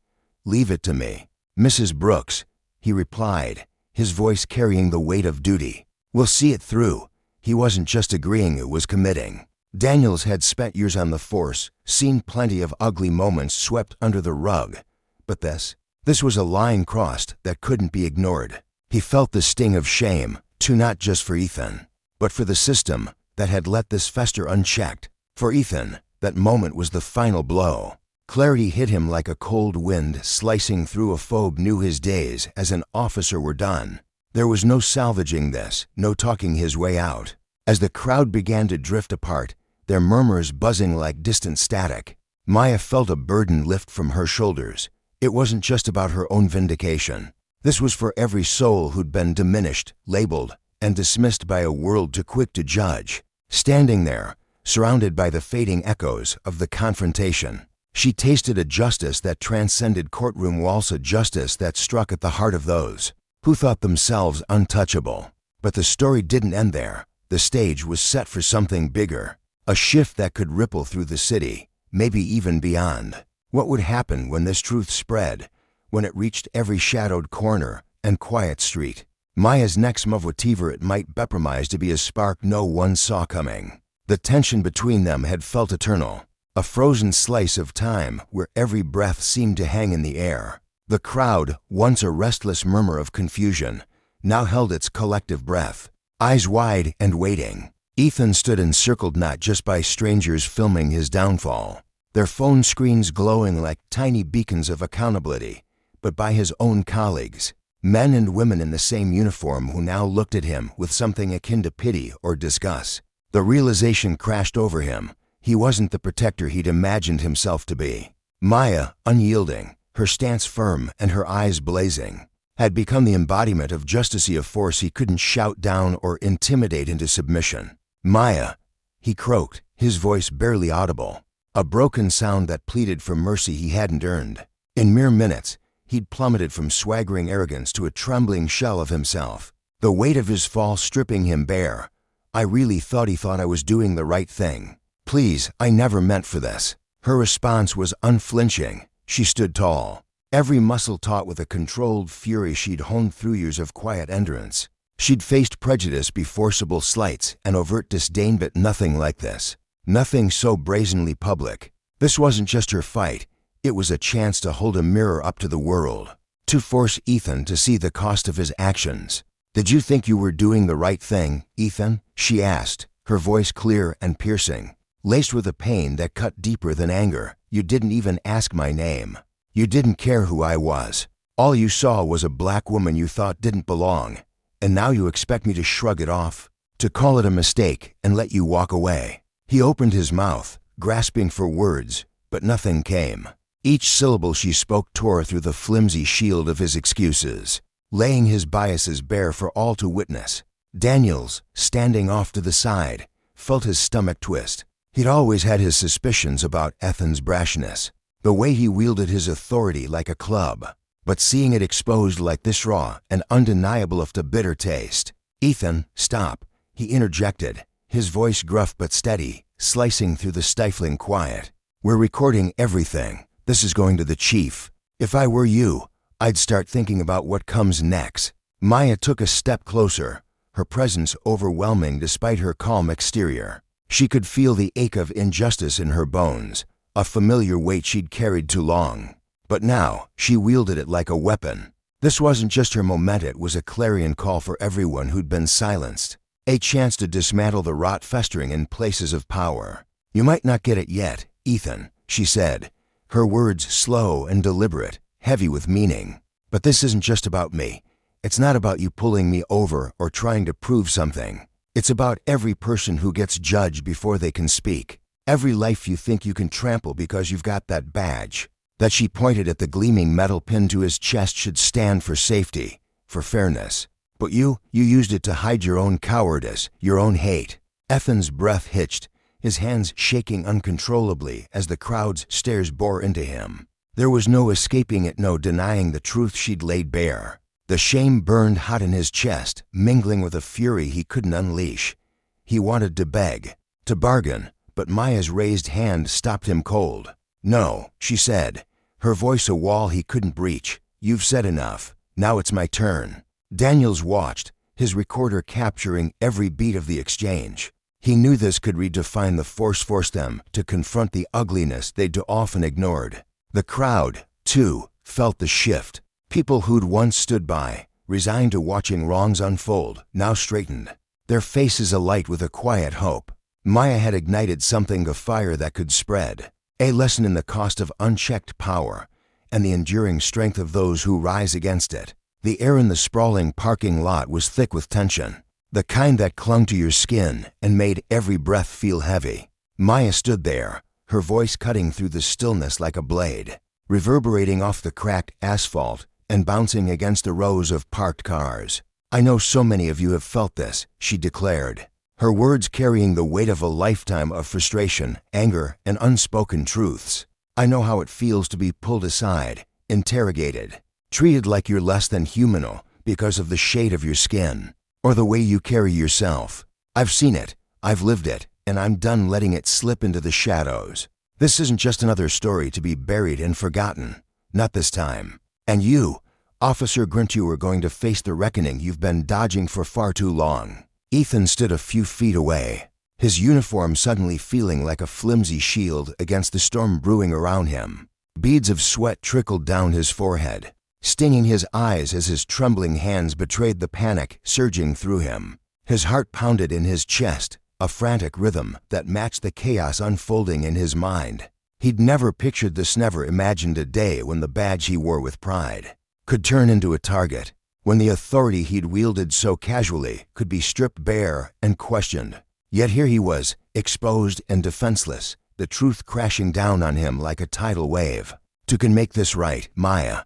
"Leave it to me, Mrs. Brooks," he replied, his voice carrying the weight of duty. "We'll see it through." He wasn't just agreeing, it was committing. Daniels had spent years on the force, seen plenty of ugly moments swept under the rug. But this was a line crossed that couldn't be ignored. He felt the sting of shame, too, not just for Ethan, but for the system that had let this fester unchecked. For Ethan, that moment was the final blow. Clarity hit him like a cold wind slicing through a phobe knew his days as an officer were done. There was no salvaging this, no talking his way out. As the crowd began to drift apart, their murmurs buzzing like distant static, Maya felt a burden lift from her shoulders. It wasn't just about her own vindication. This was for every soul who'd been diminished, labeled, and dismissed by a world too quick to judge. Standing there, surrounded by the fading echoes of the confrontation, she tasted a justice that transcended courtroom walls, a justice that struck at the heart of those who thought themselves untouchable. But the story didn't end there. The stage was set for something bigger, a shift that could ripple through the city, maybe even beyond. What would happen when this truth spread, when it reached every shadowed corner and quiet street? Maya's next move, whatever it might be, promised to be a spark no one saw coming. The tension between them had felt eternal, a frozen slice of time where every breath seemed to hang in the air. The crowd, once a restless murmur of confusion, now held its collective breath, eyes wide and waiting. Ethan stood encircled not just by strangers filming his downfall, their phone screens glowing like tiny beacons of accountability, but by his own colleagues, men and women in the same uniform who now looked at him with something akin to pity or disgust. The realization crashed over him. He wasn't the protector he'd imagined himself to be. Maya, unyielding, her stance firm and her eyes blazing, had become the embodiment of justice, a force he couldn't shout down or intimidate into submission. "Maya," he croaked, his voice barely audible, a broken sound that pleaded for mercy he hadn't earned. In mere minutes, he'd plummeted from swaggering arrogance to a trembling shell of himself, the weight of his fall stripping him bare. "I really thought he thought I was doing the right thing. Please, I never meant for this." Her response was unflinching. She stood tall, every muscle taut with a controlled fury she'd honed through years of quiet endurance. She'd faced prejudice, forcible slights, and overt disdain, but nothing like this. Nothing so brazenly public. This wasn't just her fight. It was a chance to hold a mirror up to the world, to force Ethan to see the cost of his actions. "Did you think you were doing the right thing, Ethan?" she asked, her voice clear and piercing, laced with a pain that cut deeper than anger. "You didn't even ask my name. You didn't care who I was. All you saw was a black woman you thought didn't belong. And now you expect me to shrug it off? To call it a mistake and let you walk away?" He opened his mouth, grasping for words, but nothing came. Each syllable she spoke tore through the flimsy shield of his excuses, laying his biases bare for all to witness. Daniels, standing off to the side, felt his stomach twist. He'd always had his suspicions about Ethan's brashness, the way he wielded his authority like a club, but seeing it exposed like this, raw and undeniable of the bitter taste. "Ethan, stop," he interjected, his voice gruff but steady, slicing through the stifling quiet. "We're recording everything. This is going to the chief. If I were you, I'd start thinking about what comes next." Maya took a step closer, her presence overwhelming despite her calm exterior. She could feel the ache of injustice in her bones, a familiar weight she'd carried too long. But now, she wielded it like a weapon. This wasn't just her moment, it was a clarion call for everyone who'd been silenced. A chance to dismantle the rot festering in places of power. "You might not get it yet, Ethan," she said, her words slow and deliberate, heavy with meaning. "But this isn't just about me. It's not about you pulling me over or trying to prove something. It's about every person who gets judged before they can speak. Every life you think you can trample because you've got that badge." That she pointed at the gleaming metal pin to his chest should stand for safety, for fairness. "But you used it to hide your own cowardice, your own hate." Ethan's breath hitched, his hands shaking uncontrollably as the crowd's stares bore into him. There was no escaping it, no denying the truth she'd laid bare. The shame burned hot in his chest, mingling with a fury he couldn't unleash. He wanted to beg, to bargain, but Maya's raised hand stopped him cold. "No," she said, her voice a wall he couldn't breach. "You've said enough. Now it's my turn." Daniels watched, his recorder capturing every beat of the exchange. He knew this could redefine the force them to confront the ugliness they'd too often ignored. The crowd, too, felt the shift. People who'd once stood by, resigned to watching wrongs unfold, now straightened, their faces alight with a quiet hope. Maya had ignited something, a fire that could spread. A lesson in the cost of unchecked power and the enduring strength of those who rise against it. The air in the sprawling parking lot was thick with tension, the kind that clung to your skin and made every breath feel heavy. Maya stood there, her voice cutting through the stillness like a blade, reverberating off the cracked asphalt and bouncing against the rows of parked cars. "I know so many of you have felt this," she declared, her words carrying the weight of a lifetime of frustration, anger, and unspoken truths. "I know how it feels to be pulled aside, interrogated, treated like you're less than human because of the shade of your skin, or the way you carry yourself. I've seen it, I've lived it, and I'm done letting it slip into the shadows. This isn't just another story to be buried and forgotten. Not this time. And you, Officer Grint, you are going to face the reckoning you've been dodging for far too long." Ethan stood a few feet away, his uniform suddenly feeling like a flimsy shield against the storm brewing around him. Beads of sweat trickled down his forehead, stinging his eyes as his trembling hands betrayed the panic surging through him. His heart pounded in his chest, a frantic rhythm that matched the chaos unfolding in his mind. He'd never pictured this, never imagined a day when the badge he wore with pride could turn into a target, when the authority he'd wielded so casually could be stripped bare and questioned. Yet here he was, exposed and defenseless, the truth crashing down on him like a tidal wave. "You can make this right, Maya,"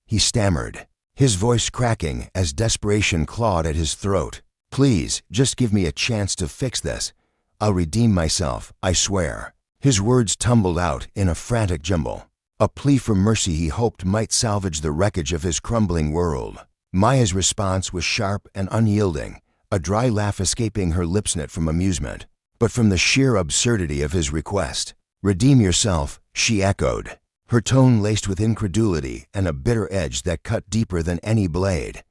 he stammered, his voice cracking as desperation clawed at his throat. "Please, just give me a chance to fix this. I'll redeem myself, I swear." His words tumbled out in a frantic jumble, a plea for mercy he hoped might salvage the wreckage of his crumbling world. Maya's response was sharp and unyielding, a dry laugh escaping her lips, not from amusement, but from the sheer absurdity of his request. "Redeem yourself," she echoed, her tone laced with incredulity and a bitter edge that cut deeper than any blade.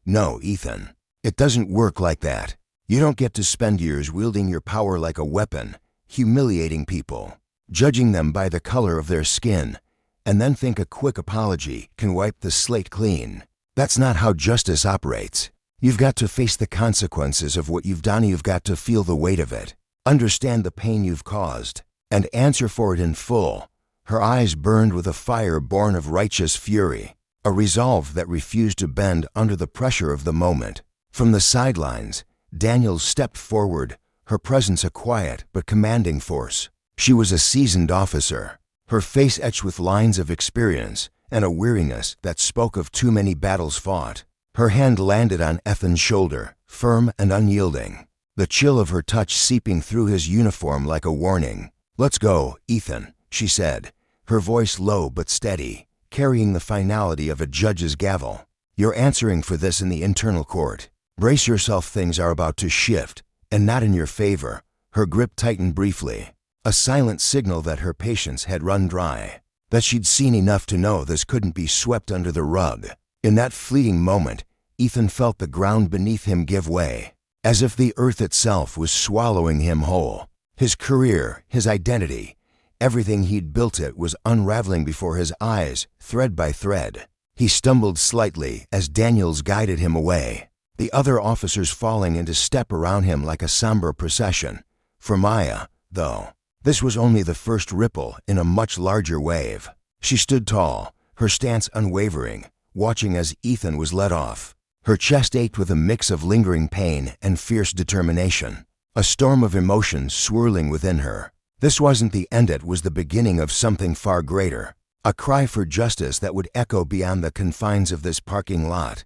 "No, Ethan. It doesn't work like that. You don't get to spend years wielding your power like a weapon, humiliating people, judging them by the color of their skin, and then think a quick apology can wipe the slate clean. That's not how justice operates. You've got to face the consequences of what you've done. You've got to feel the weight of it, understand the pain you've caused, and answer for it in full." Her eyes burned with a fire born of righteous fury, a resolve that refused to bend under the pressure of the moment. From the sidelines, Daniels stepped forward, her presence a quiet but commanding force. She was a seasoned officer, her face etched with lines of experience and a weariness that spoke of too many battles fought. Her hand landed on Ethan's shoulder, firm and unyielding, the chill of her touch seeping through his uniform like a warning. "Let's go, Ethan," she said, her voice low but steady, carrying the finality of a judge's gavel. "You're answering for this in the internal court. Brace yourself, things are about to shift, and not in your favor." Her grip tightened briefly, a silent signal that her patience had run dry, that she'd seen enough to know this couldn't be swept under the rug. In that fleeting moment, Ethan felt the ground beneath him give way, as if the earth itself was swallowing him whole. His career, his identity, everything he'd built it was unraveling before his eyes, thread by thread. He stumbled slightly as Daniels guided him away, the other officers falling into step around him like a somber procession. For Maya, though, this was only the first ripple in a much larger wave. She stood tall, her stance unwavering, watching as Ethan was led off. Her chest ached with a mix of lingering pain and fierce determination, a storm of emotions swirling within her. This wasn't the end, it was the beginning of something far greater, a cry for justice that would echo beyond the confines of this parking lot,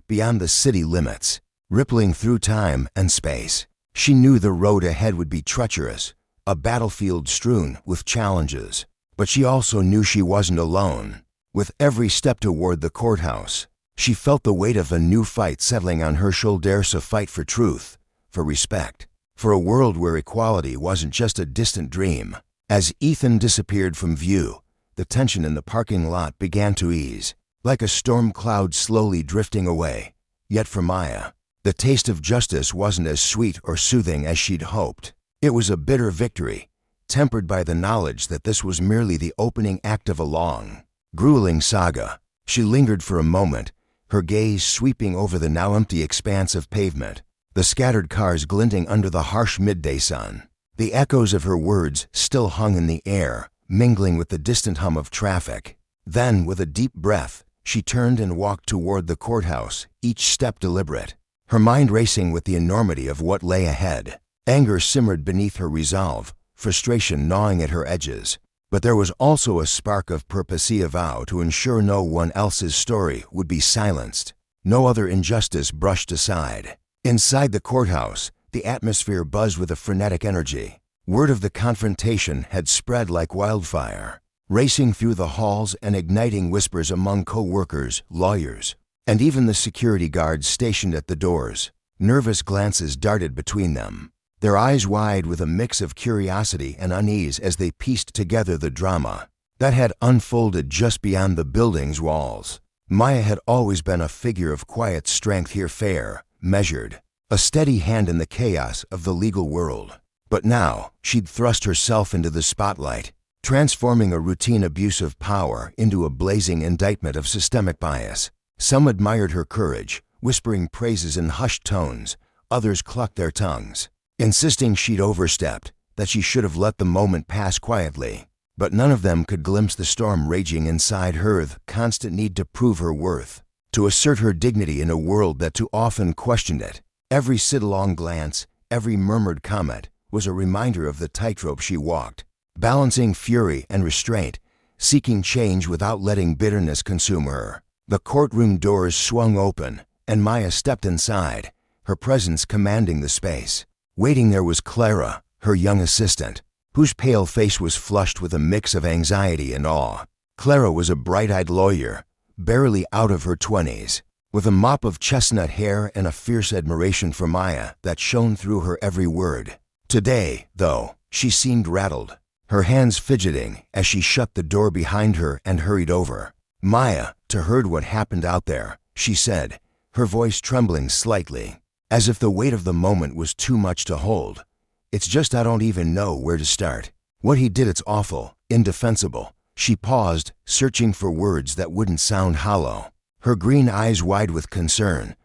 beyond the city limits, rippling through time and space. She knew the road ahead would be treacherous, a battlefield strewn with challenges, but she also knew she wasn't alone. With every step toward the courthouse, she felt the weight of a new fight settling on her shoulders, a fight for truth, for respect, for a world where equality wasn't just a distant dream. As Ethan disappeared from view, the tension in the parking lot began to ease, like a storm cloud slowly drifting away. Yet for Maya, the taste of justice wasn't as sweet or soothing as she'd hoped. It was a bitter victory, tempered by the knowledge that this was merely the opening act of a long, grueling saga. She lingered for a moment, her gaze sweeping over the now empty expanse of pavement, the scattered cars glinting under the harsh midday sun. The echoes of her words still hung in the air, mingling with the distant hum of traffic. Then, with a deep breath, she turned and walked toward the courthouse, each step deliberate, her mind racing with the enormity of what lay ahead. Anger simmered beneath her resolve, frustration gnawing at her edges. But there was also a spark of purpose, a vow to ensure no one else's story would be silenced, no other injustice brushed aside. Inside the courthouse, the atmosphere buzzed with a frenetic energy. Word of the confrontation had spread like wildfire, racing through the halls and igniting whispers among co-workers, lawyers, and even the security guards stationed at the doors. Nervous glances darted between them, their eyes wide with a mix of curiosity and unease as they pieced together the drama that had unfolded just beyond the building's walls. Maya had always been a figure of quiet strength here, fair, measured, a steady hand in the chaos of the legal world. But now, she'd thrust herself into the spotlight, transforming a routine abuse of power into a blazing indictment of systemic bias. Some admired her courage, whispering praises in hushed tones. Others clucked their tongues, insisting she'd overstepped, that she should have let the moment pass quietly. But none of them could glimpse the storm raging inside her, the constant need to prove her worth, to assert her dignity in a world that too often questioned it. Every sidelong glance, every murmured comment, was a reminder of the tightrope she walked, balancing fury and restraint, seeking change without letting bitterness consume her. The courtroom doors swung open, and Maya stepped inside, her presence commanding the space. Waiting there was Clara, her young assistant, whose pale face was flushed with a mix of anxiety and awe. Clara was a bright-eyed lawyer, barely out of her 20s, with a mop of chestnut hair and a fierce admiration for Maya that shone through her every word. Today, though, she seemed rattled, her hands fidgeting as she shut the door behind her and hurried over. "Maya, to heard what happened out there," she said, her voice trembling slightly, as if the weight of the moment was too much to hold. "It's just I don't even know where to start. What he did, it's awful, indefensible." She paused, searching for words that wouldn't sound hollow, her green eyes wide with concern.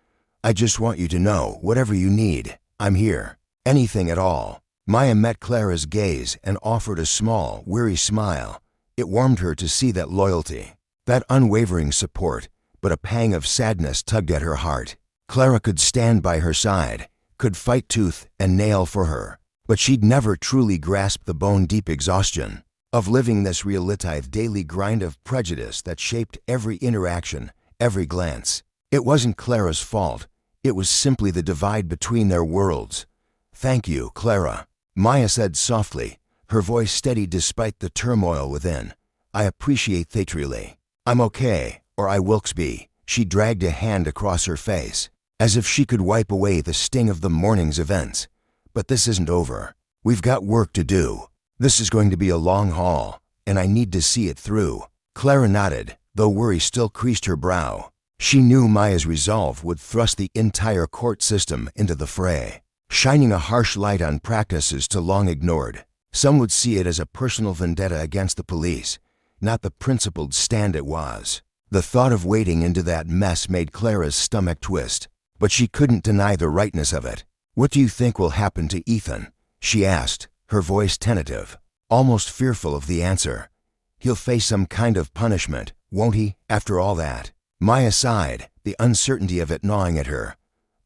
"I just want you to know, whatever you need, I'm here. Anything at all." Maya met Clara's gaze and offered a small, weary smile. It warmed her to see that loyalty, that unwavering support, but a pang of sadness tugged at her heart. Clara could stand by her side, could fight tooth and nail for her, but she'd never truly grasped the bone-deep exhaustion of living this realitized daily grind of prejudice that shaped every interaction, every glance. It wasn't Clara's fault. It was simply the divide between their worlds. "Thank you, Clara," Maya said softly, her voice steady despite the turmoil within. "I appreciate that truly. I'm okay, or I wilkes be." She dragged a hand across her face, as if she could wipe away the sting of the morning's events. "But this isn't over. We've got work to do. This is going to be a long haul, and I need to see it through." Clara nodded, though worry still creased her brow. She knew Maya's resolve would thrust the entire court system into the fray, shining a harsh light on practices too long ignored. Some would see it as a personal vendetta against the police, not the principled stand it was. The thought of wading into that mess made Clara's stomach twist, but she couldn't deny the rightness of it. "What do you think will happen to Ethan?" she asked, her voice tentative, almost fearful of the answer. "He'll face some kind of punishment, won't he, after all that?" Maya sighed, the uncertainty of it gnawing at her.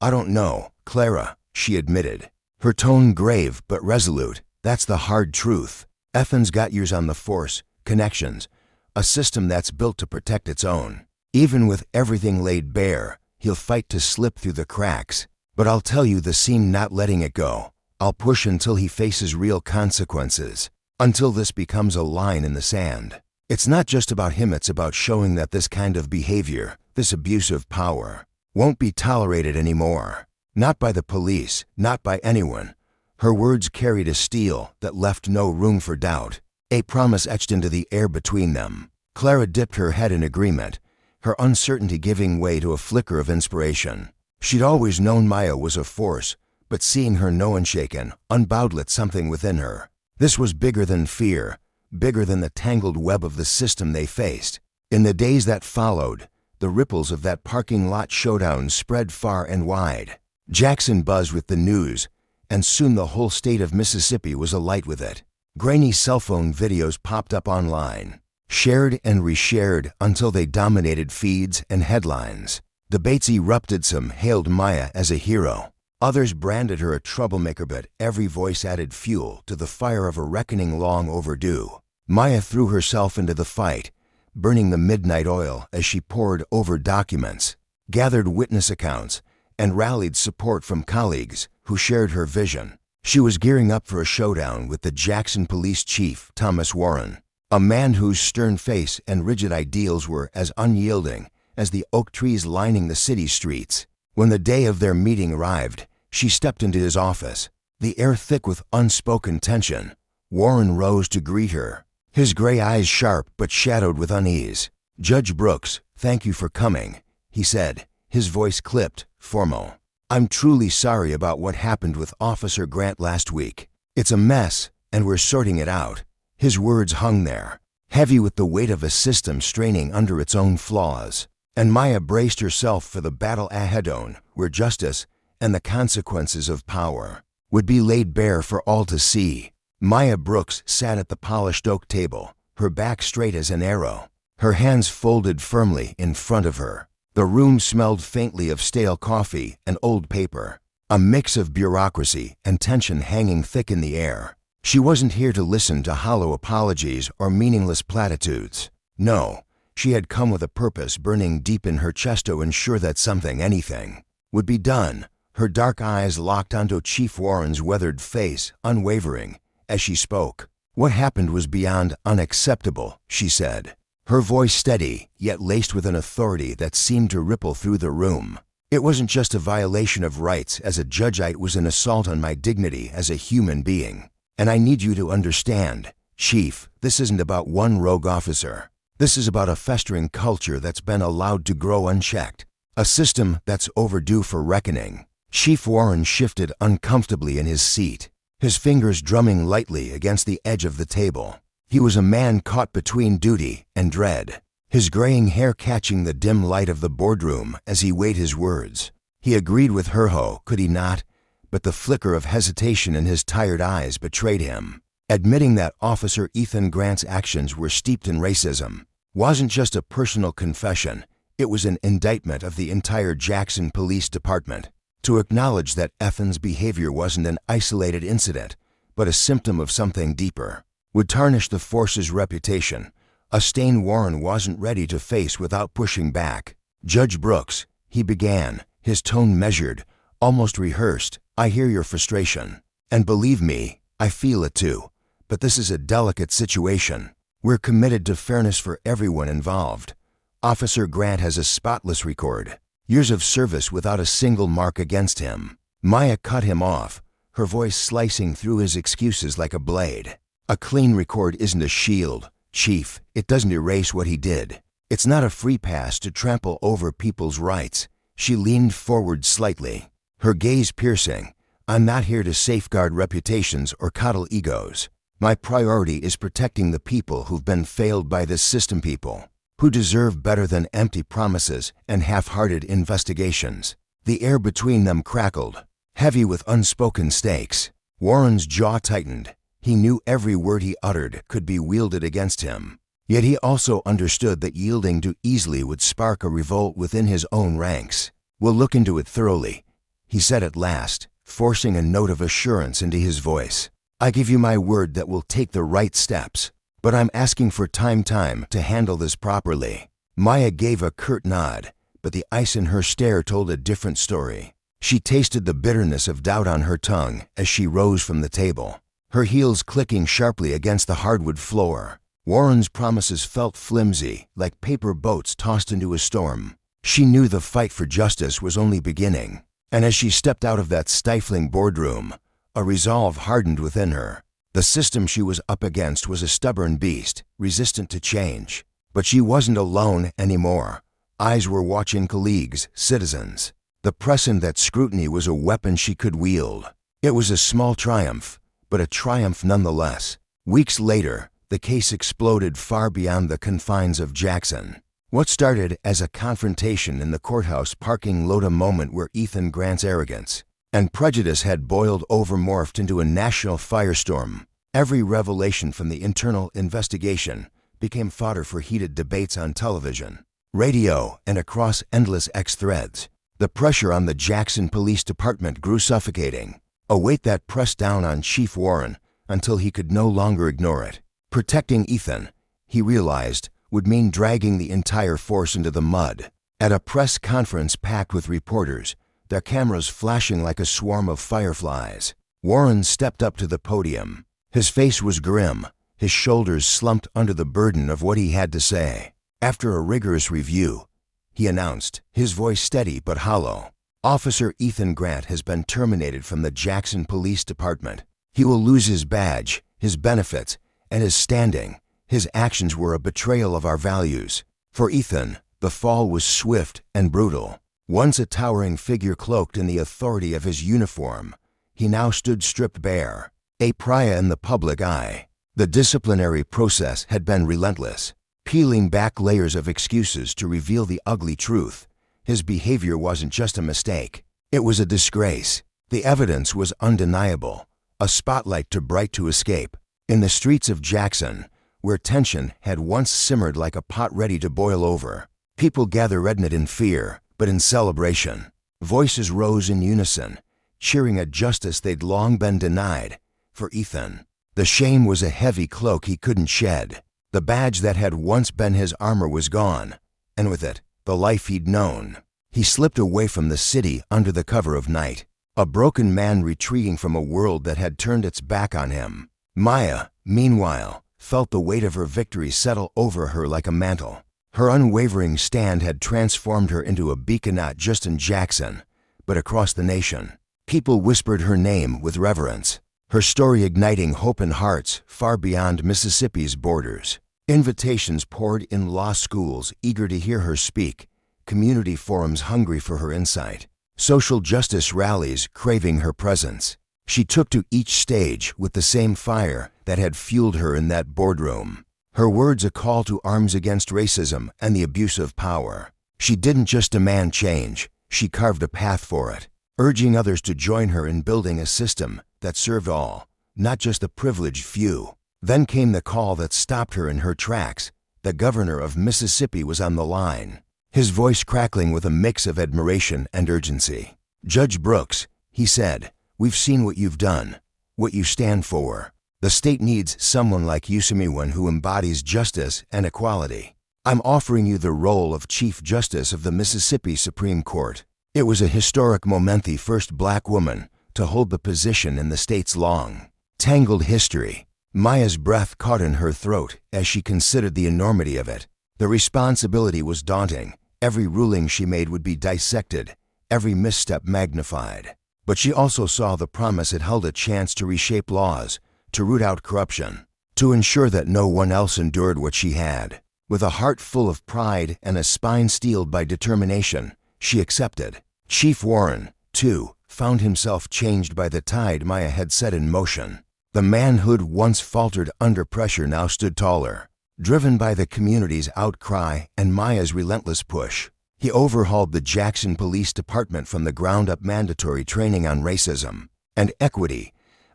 "I don't know, Clara," she admitted, her tone grave but resolute. "That's the hard truth. Ethan's got years on the force, connections, a system that's built to protect its own. Even with everything laid bare, he'll fight to slip through the cracks. But I'll tell you, the scene not letting it go. I'll push until he faces real consequences, until this becomes a line in the sand. It's not just about him, it's about showing that this kind of behavior, this abuse of power, won't be tolerated anymore. Not by the police, not by anyone." Her words carried a steel that left no room for doubt, a promise etched into the air between them. Clara dipped her head in agreement, her uncertainty giving way to a flicker of inspiration. She'd always known Maya was a force, but seeing her know unshaken, unbowed lit something within her. This was bigger than fear, bigger than the tangled web of the system they faced. In the days that followed, the ripples of that parking lot showdown spread far and wide. Jackson buzzed with the news, and soon the whole state of Mississippi was alight with it. Grainy cell phone videos popped up online, shared and reshared until they dominated feeds and headlines. Debates erupted. Some hailed Maya as a hero. Others branded her a troublemaker, but every voice added fuel to the fire of a reckoning long overdue. Maya threw herself into the fight, burning the midnight oil as she pored over documents, gathered witness accounts, and rallied support from colleagues who shared her vision. She was gearing up for a showdown with the Jackson Police Chief, Thomas Warren, a man whose stern face and rigid ideals were as unyielding as the oak trees lining the city streets. When the day of their meeting arrived, she stepped into his office, the air thick with unspoken tension. Warren rose to greet her, his gray eyes sharp but shadowed with unease. "Judge Brooks, thank you for coming," he said, his voice clipped, formal. "I'm truly sorry about what happened with Officer Grant last week. It's a mess, and we're sorting it out." His words hung there, heavy with the weight of a system straining under its own flaws. And Maya braced herself for the battle ahead, where justice and the consequences of power would be laid bare for all to see. Maya Brooks sat at the polished oak table, her back straight as an arrow, her hands folded firmly in front of her. The room smelled faintly of stale coffee and old paper, a mix of bureaucracy and tension hanging thick in the air. She wasn't here to listen to hollow apologies or meaningless platitudes. No. She had come with a purpose burning deep in her chest to ensure that something, anything, would be done. Her dark eyes locked onto Chief Warren's weathered face, unwavering, as she spoke. "What happened was beyond unacceptable," she said, her voice steady, yet laced with an authority that seemed to ripple through the room. "It wasn't just a violation of rights as a judge, it was an assault on my dignity as a human being. And I need you to understand, "Chief, this isn't about one rogue officer. This is about a festering culture that's been allowed to grow unchecked. A system that's overdue for reckoning." Chief Warren shifted uncomfortably in his seat, his fingers drumming lightly against the edge of the table. He was a man caught between duty and dread, his graying hair catching the dim light of the boardroom as he weighed his words. He agreed with Herho, could he not? But the flicker of hesitation in his tired eyes betrayed him. Admitting that Officer Ethan Grant's actions were steeped in racism wasn't just a personal confession, it was an indictment of the entire Jackson Police Department. To acknowledge that Ethan's behavior wasn't an isolated incident, but a symptom of something deeper, would tarnish the force's reputation, a stain Warren wasn't ready to face without pushing back. "Judge Brooks," he began, his tone measured, almost rehearsed, "I hear your frustration. And believe me, I feel it too. But this is a delicate situation. We're committed to fairness for everyone involved. Officer Grant has a spotless record, years of service without a single mark against him." Maya cut him off, her voice slicing through his excuses like a blade. "A clean record isn't a shield, Chief. It doesn't erase what he did. It's not a free pass to trample over people's rights." She leaned forward slightly, her gaze piercing. "I'm not here to safeguard reputations or coddle egos. My priority is protecting the people who've been failed by this system, people who deserve better than empty promises and half-hearted investigations." The air between them crackled, heavy with unspoken stakes. Warren's jaw tightened. He knew every word he uttered could be wielded against him. Yet he also understood that yielding too easily would spark a revolt within his own ranks. "We'll look into it thoroughly," he said at last, forcing a note of assurance into his voice. "I give you my word that we'll take the right steps, but I'm asking for time to handle this properly." Maya gave a curt nod, but the ice in her stare told a different story. She tasted the bitterness of doubt on her tongue as she rose from the table, her heels clicking sharply against the hardwood floor. Warren's promises felt flimsy, like paper boats tossed into a storm. She knew the fight for justice was only beginning, and as she stepped out of that stifling boardroom, a resolve hardened within her. The system she was up against was a stubborn beast, resistant to change. But she wasn't alone anymore. Eyes were watching, colleagues, citizens. The press in that scrutiny was a weapon she could wield. It was a small triumph, but a triumph nonetheless. Weeks later, the case exploded far beyond the confines of Jackson. What started as a confrontation in the courthouse parking lot, a moment where Ethan Grant's arrogance and prejudice had boiled over, morphed into a national firestorm. Every revelation from the internal investigation became fodder for heated debates on television, radio, and across endless X threads. The pressure on the Jackson Police Department grew suffocating, a weight that pressed down on Chief Warren until he could no longer ignore it. Protecting Ethan, he realized, would mean dragging the entire force into the mud. At a press conference packed with reporters, their cameras flashing like a swarm of fireflies, Warren stepped up to the podium. His face was grim, his shoulders slumped under the burden of what he had to say. After a rigorous review, he announced, his voice steady but hollow, "Officer Ethan Grant has been terminated from the Jackson Police Department. He will lose his badge, his benefits, and his standing. His actions were a betrayal of our values." For Ethan, the fall was swift and brutal. Once a towering figure cloaked in the authority of his uniform, he now stood stripped bare, a pariah in the public eye. The disciplinary process had been relentless, peeling back layers of excuses to reveal the ugly truth. His behavior wasn't just a mistake, it was a disgrace. The evidence was undeniable, a spotlight too bright to escape. In the streets of Jackson, where tension had once simmered like a pot ready to boil over, people gathered not in fear, but in celebration. Voices rose in unison, cheering a justice they'd long been denied. For Ethan, the shame was a heavy cloak he couldn't shed. The badge that had once been his armor was gone, and with it, the life he'd known. He slipped away from the city under the cover of night, a broken man retreating from a world that had turned its back on him. Maya, meanwhile, felt the weight of her victory settle over her like a mantle. Her unwavering stand had transformed her into a beacon not just in Jackson, but across the nation. People whispered her name with reverence. her story igniting hope in hearts far beyond Mississippi's borders. Invitations poured in, law schools eager to hear her speak, community forums hungry for her insight, social justice rallies craving her presence. She took to each stage with the same fire that had fueled her in that boardroom. Her words a call to arms against racism and the abuse of power. She didn't just demand change, she carved a path for it, urging others to join her in building a system that served all, not just the privileged few. Then came the call that stopped her in her tracks. The governor of Mississippi was on the line, his voice crackling with a mix of admiration and urgency. "Judge Brooks," he said, "we've seen what you've done, what you stand for. The state needs someone like you, someone who embodies justice and equality. I'm offering you the role of Chief Justice of the Mississippi Supreme Court." It was a historic moment, the first black woman to hold the position in the state's long, tangled history. Maya's breath caught in her throat as she considered the enormity of it. The responsibility was daunting. Every ruling she made would be dissected, every misstep magnified. But she also saw the promise it held, a chance to reshape laws, to root out corruption, to ensure that no one else endured what she had. With a heart full of pride and a spine steeled by determination, she accepted. Chief Warren, too, found himself changed by the tide Maya had set in motion. The manhood once faltered under pressure now stood taller, driven by the community's outcry and Maya's relentless push. He overhauled the Jackson Police Department from the ground up, mandatory training on racism and equity,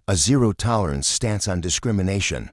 a zero-tolerance stance on discrimination,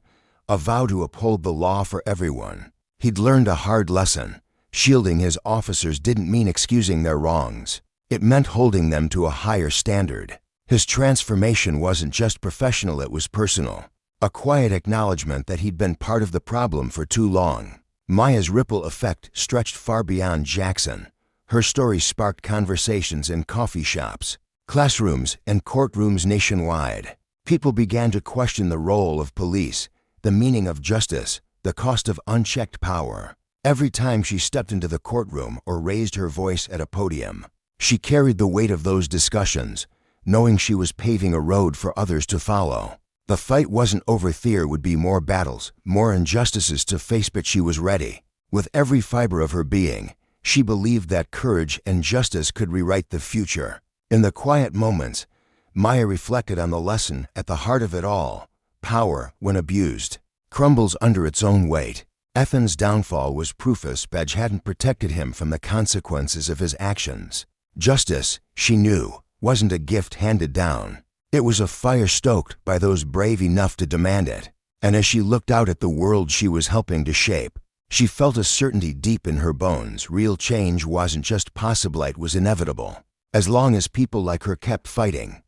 a vow to uphold the law for everyone. He'd learned a hard lesson. Shielding his officers didn't mean excusing their wrongs. It meant holding them to a higher standard. His transformation wasn't just professional, it was personal. A quiet acknowledgement that he'd been part of the problem for too long. Maya's ripple effect stretched far beyond Jackson. Her story sparked conversations in coffee shops, classrooms, and courtrooms nationwide. People began to question the role of police, the meaning of justice, the cost of unchecked power. Every time she stepped into the courtroom or raised her voice at a podium, she carried the weight of those discussions, knowing she was paving a road for others to follow. The fight wasn't over. There would be more battles, more injustices to face, but she was ready. With every fiber of her being, she believed that courage and justice could rewrite the future. In the quiet moments, Maya reflected on the lesson at the heart of it all. Power, when abused, crumbles under its own weight. Ethan's downfall was proof his badge hadn't protected him from the consequences of his actions. Justice, she knew, wasn't a gift handed down. It was a fire stoked by those brave enough to demand it. And as she looked out at the world she was helping to shape, she felt a certainty deep in her bones. Real change wasn't just possible, it was inevitable. As long as people like her kept fighting,